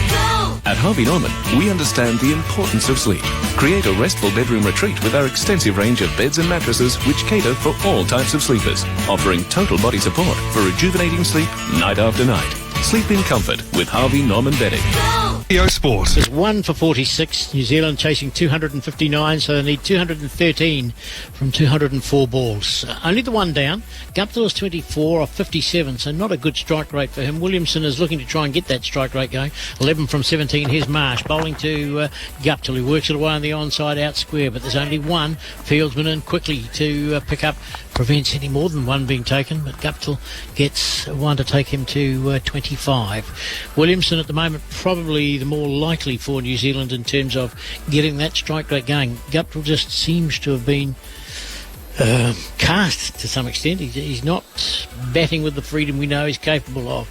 At Harvey Norman, we understand the importance of sleep. Create a restful bedroom retreat with our extensive range of beds and mattresses which cater for all types of sleepers, offering total body support for rejuvenating sleep night after night. Sleep in comfort with Harvey Norman bedding. Radio Sport. It's 1 for 46. New Zealand chasing 259, so they need 213 from 204 balls. Only the one down. Guptill is 24 off 57, so not a good strike rate for him. Williamson is looking to try and get that strike rate going. 11 from 17. Here's Marsh bowling to Guptill, who works it away on the onside out square, but there's only one fieldsman in quickly to pick up. Prevents any more than one being taken, but Guptill gets one to take him to 25. Williamson at the moment probably the more likely for New Zealand in terms of getting that strike rate going. Guptill just seems to have been cast to some extent. He's not batting with the freedom we know he's capable of.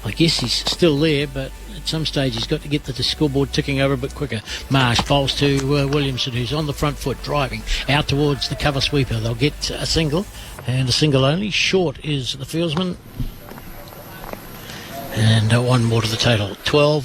I guess he's still there, but at some stage he's got to get the scoreboard ticking over a bit quicker. Marsh bowls to Williamson, who's on the front foot, driving out towards the cover sweeper. They'll get a single And a single only. Short is the fieldsman. And one more to the total. 12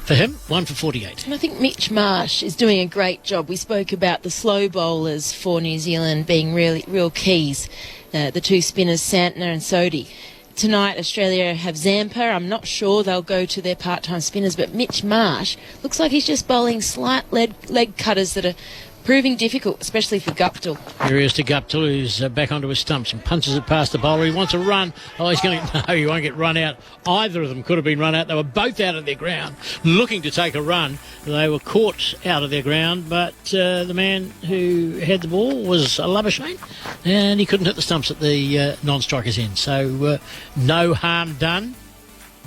for him, 1 for 48. And I think Mitch Marsh is doing a great job. We spoke about the slow bowlers for New Zealand being real keys. The two spinners, Santner and Sodhi. Tonight, Australia have Zampa. I'm not sure they'll go to their part-time spinners, but Mitch Marsh looks like he's just bowling slight leg cutters that are proving difficult, especially for Guptill. Here he is to Guptill, who's back onto his stumps and punches it past the bowler. He wants a run. Oh, he's going to... No, he won't get run out. Either of them could have been run out. They were both out of their ground, looking to take a run. They were caught out of their ground, but the man who had the ball was Labuschagne, and he couldn't hit the stumps at the non-striker's end. So no harm done,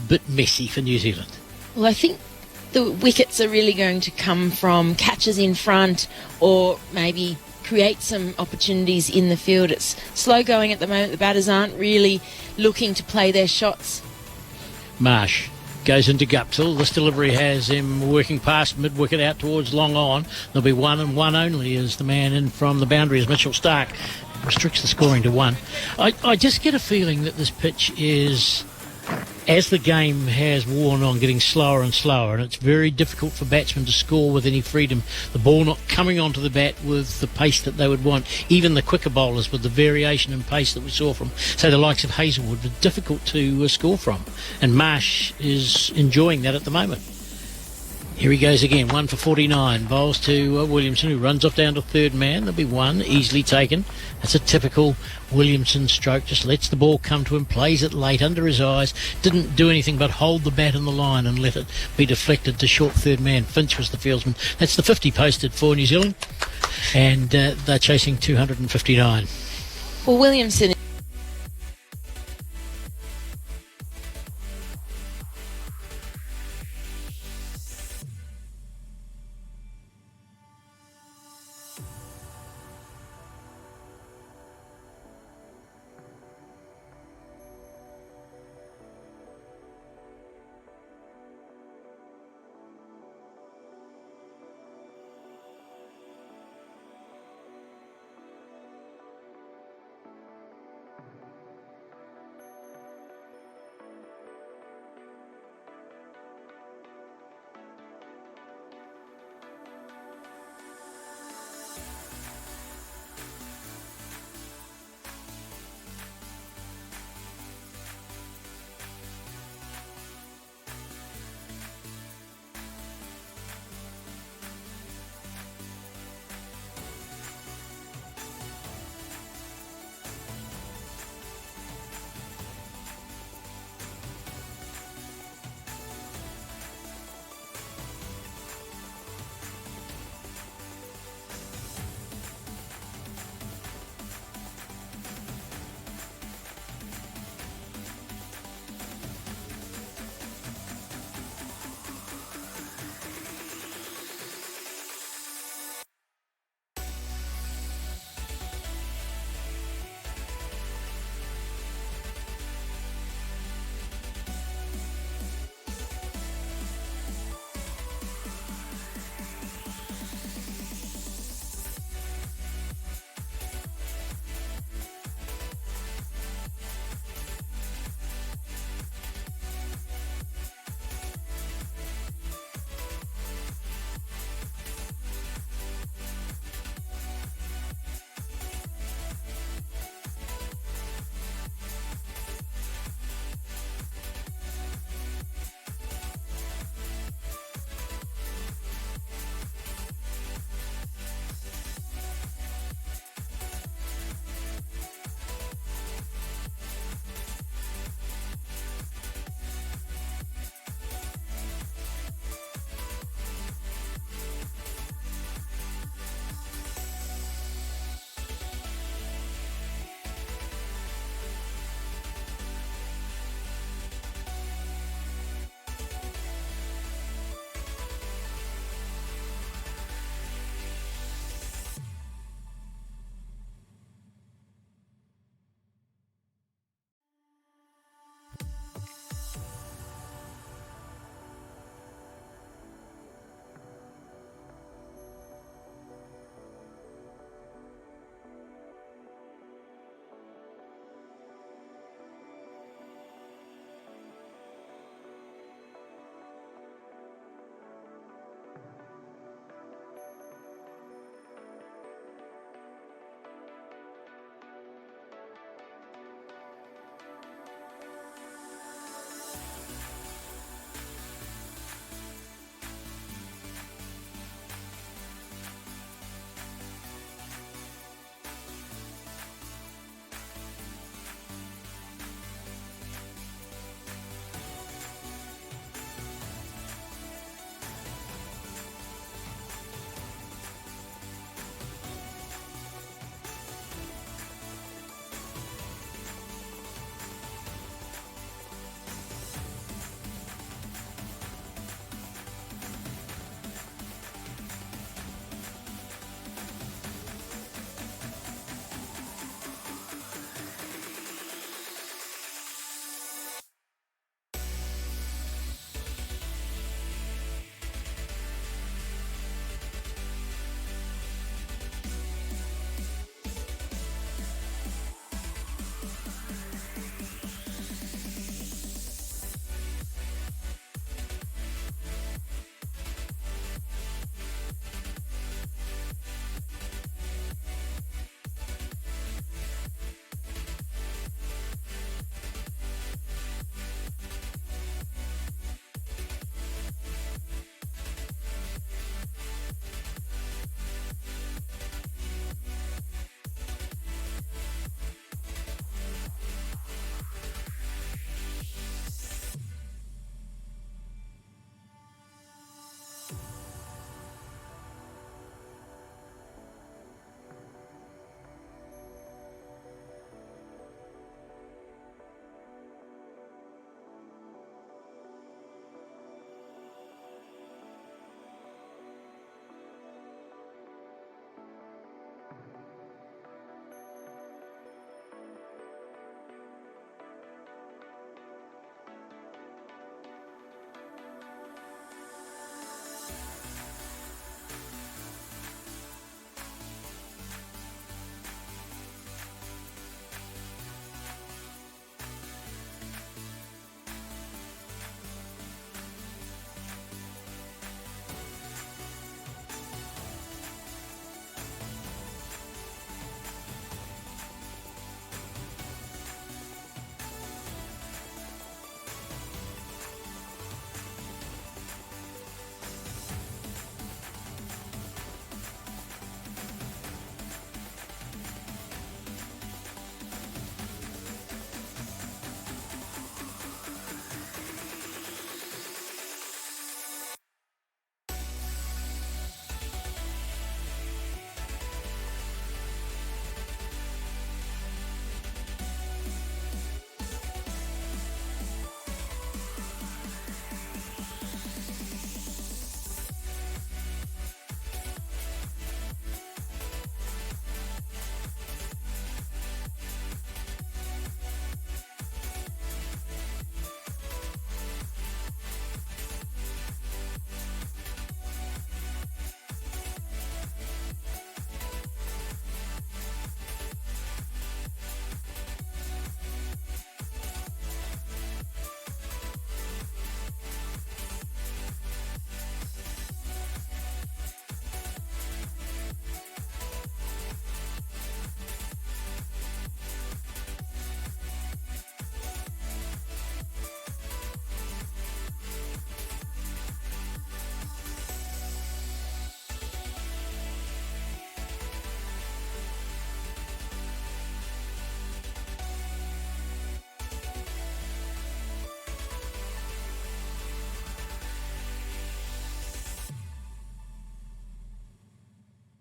but messy for New Zealand. Well, I think the wickets are really going to come from catches in front or maybe create some opportunities in the field. It's slow going at the moment. The batters aren't really looking to play their shots. Marsh goes into Guptill. This delivery has him working past mid-wicket out towards long on. There'll be one and one only as the man in from the boundary is Mitchell Starc. Restricts the scoring to 1. I just get a feeling that this pitch is, as the game has worn on, getting slower and slower, and it's very difficult for batsmen to score with any freedom. The ball not coming onto the bat with the pace that they would want. Even the quicker bowlers with the variation in pace that we saw from, say, the likes of Hazlewood, were difficult to score from. And Marsh is enjoying that at the moment. Here he goes again, 1 for 49. Bowls to Williamson, who runs off down to third man. There'll be 1, easily taken. That's a typical Williamson stroke. Just lets the ball come to him, plays it late under his eyes. Didn't do anything but hold the bat in the line and let it be deflected to short third man. Finch was the fieldsman. That's the 50 posted for New Zealand. And they're chasing 259. Well, Williamson...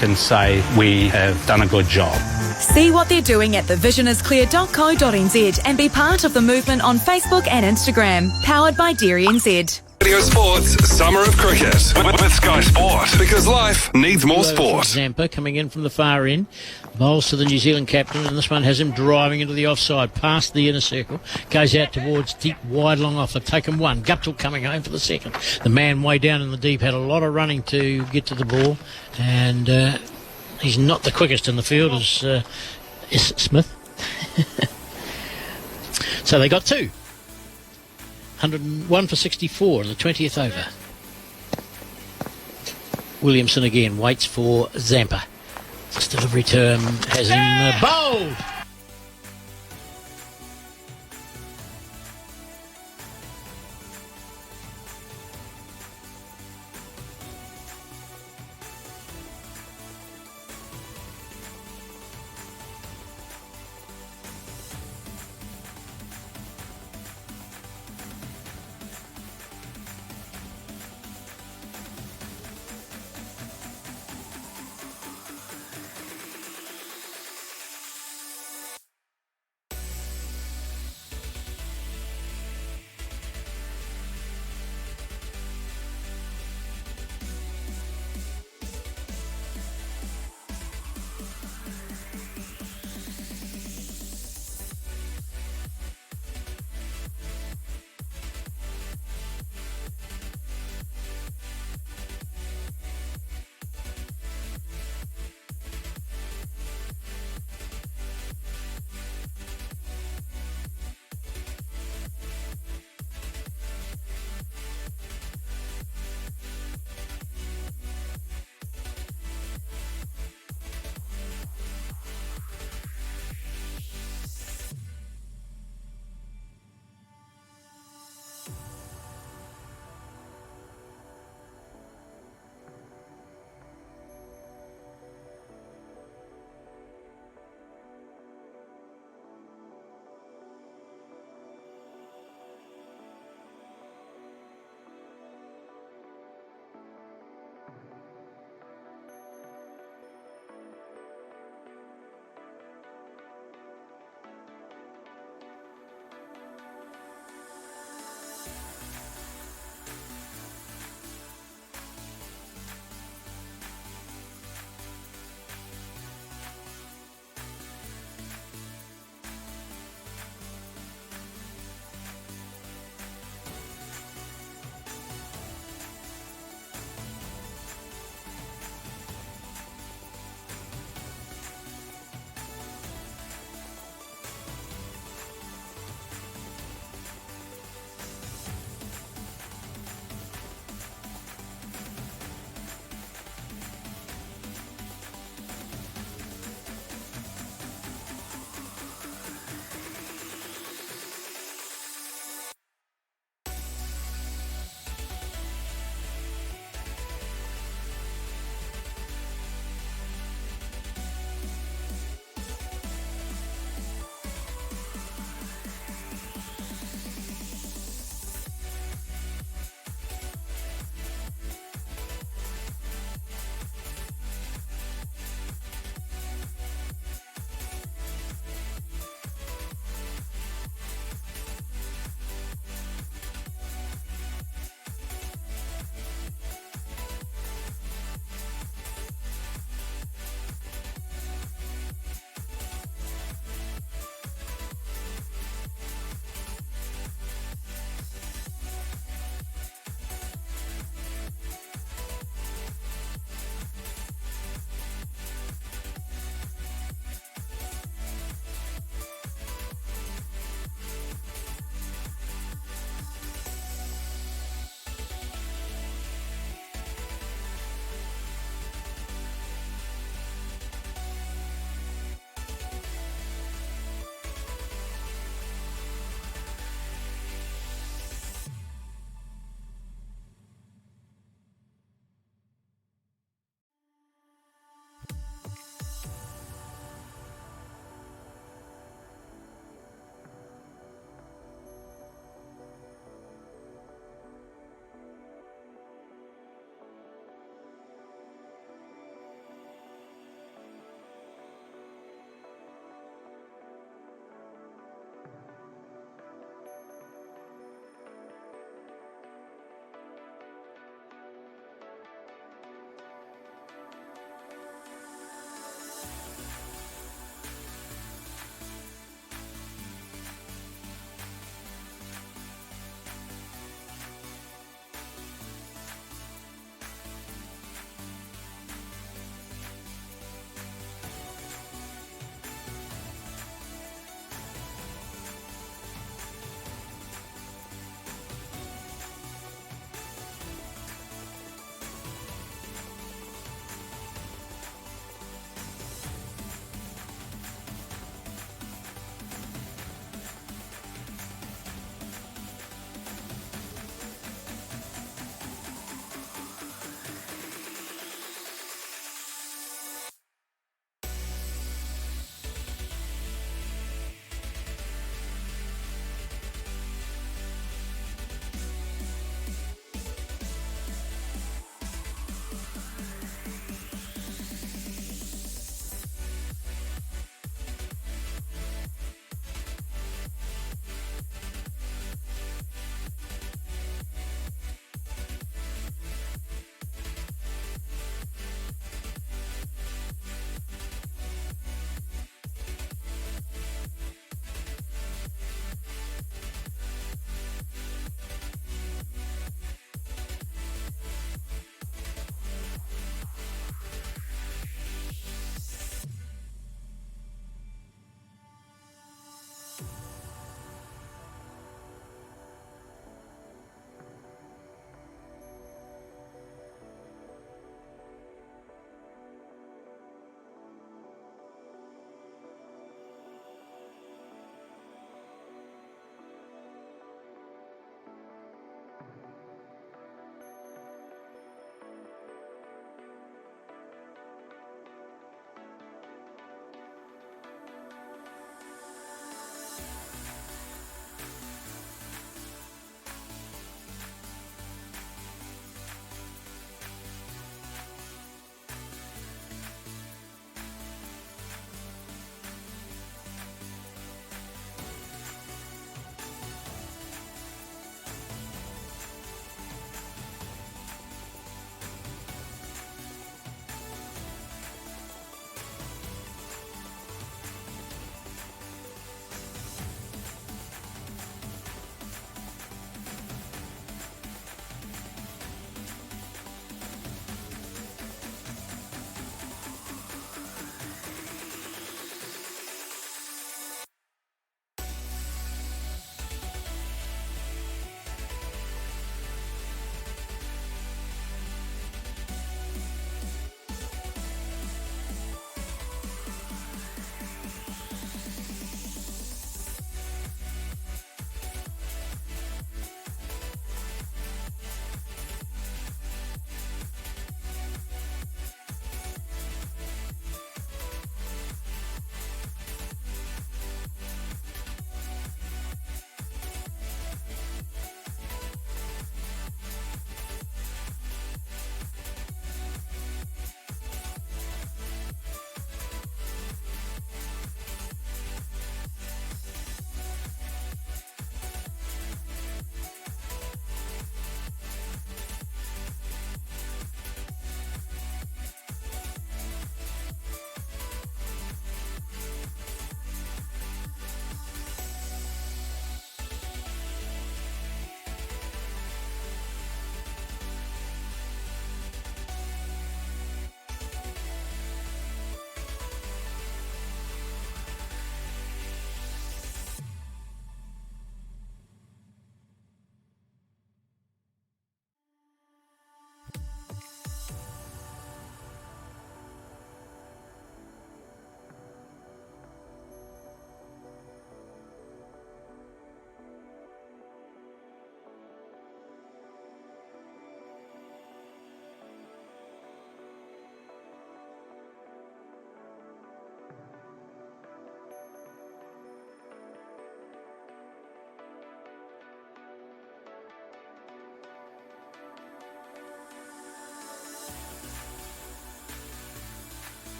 can say we have done a good job. See what they're doing at thevisionisclear.co.nz and be part of the movement on Facebook and Instagram. Powered by Dairy NZ. Radio Sports Summer of Cricket with Sky Sport, because life needs more sport. Zampa coming in from the far end, bowls to the New Zealand captain, and this one has him driving into the offside, past the inner circle, goes out towards deep, wide, long off. They've taken one. Guptill coming home for the second. The man way down in the deep had a lot of running to get to the ball, and he's not the quickest in the field as Smith. So they got two. 101 for 64 in the 20th over. Williamson again waits for Zampa. This delivery term has him bowled.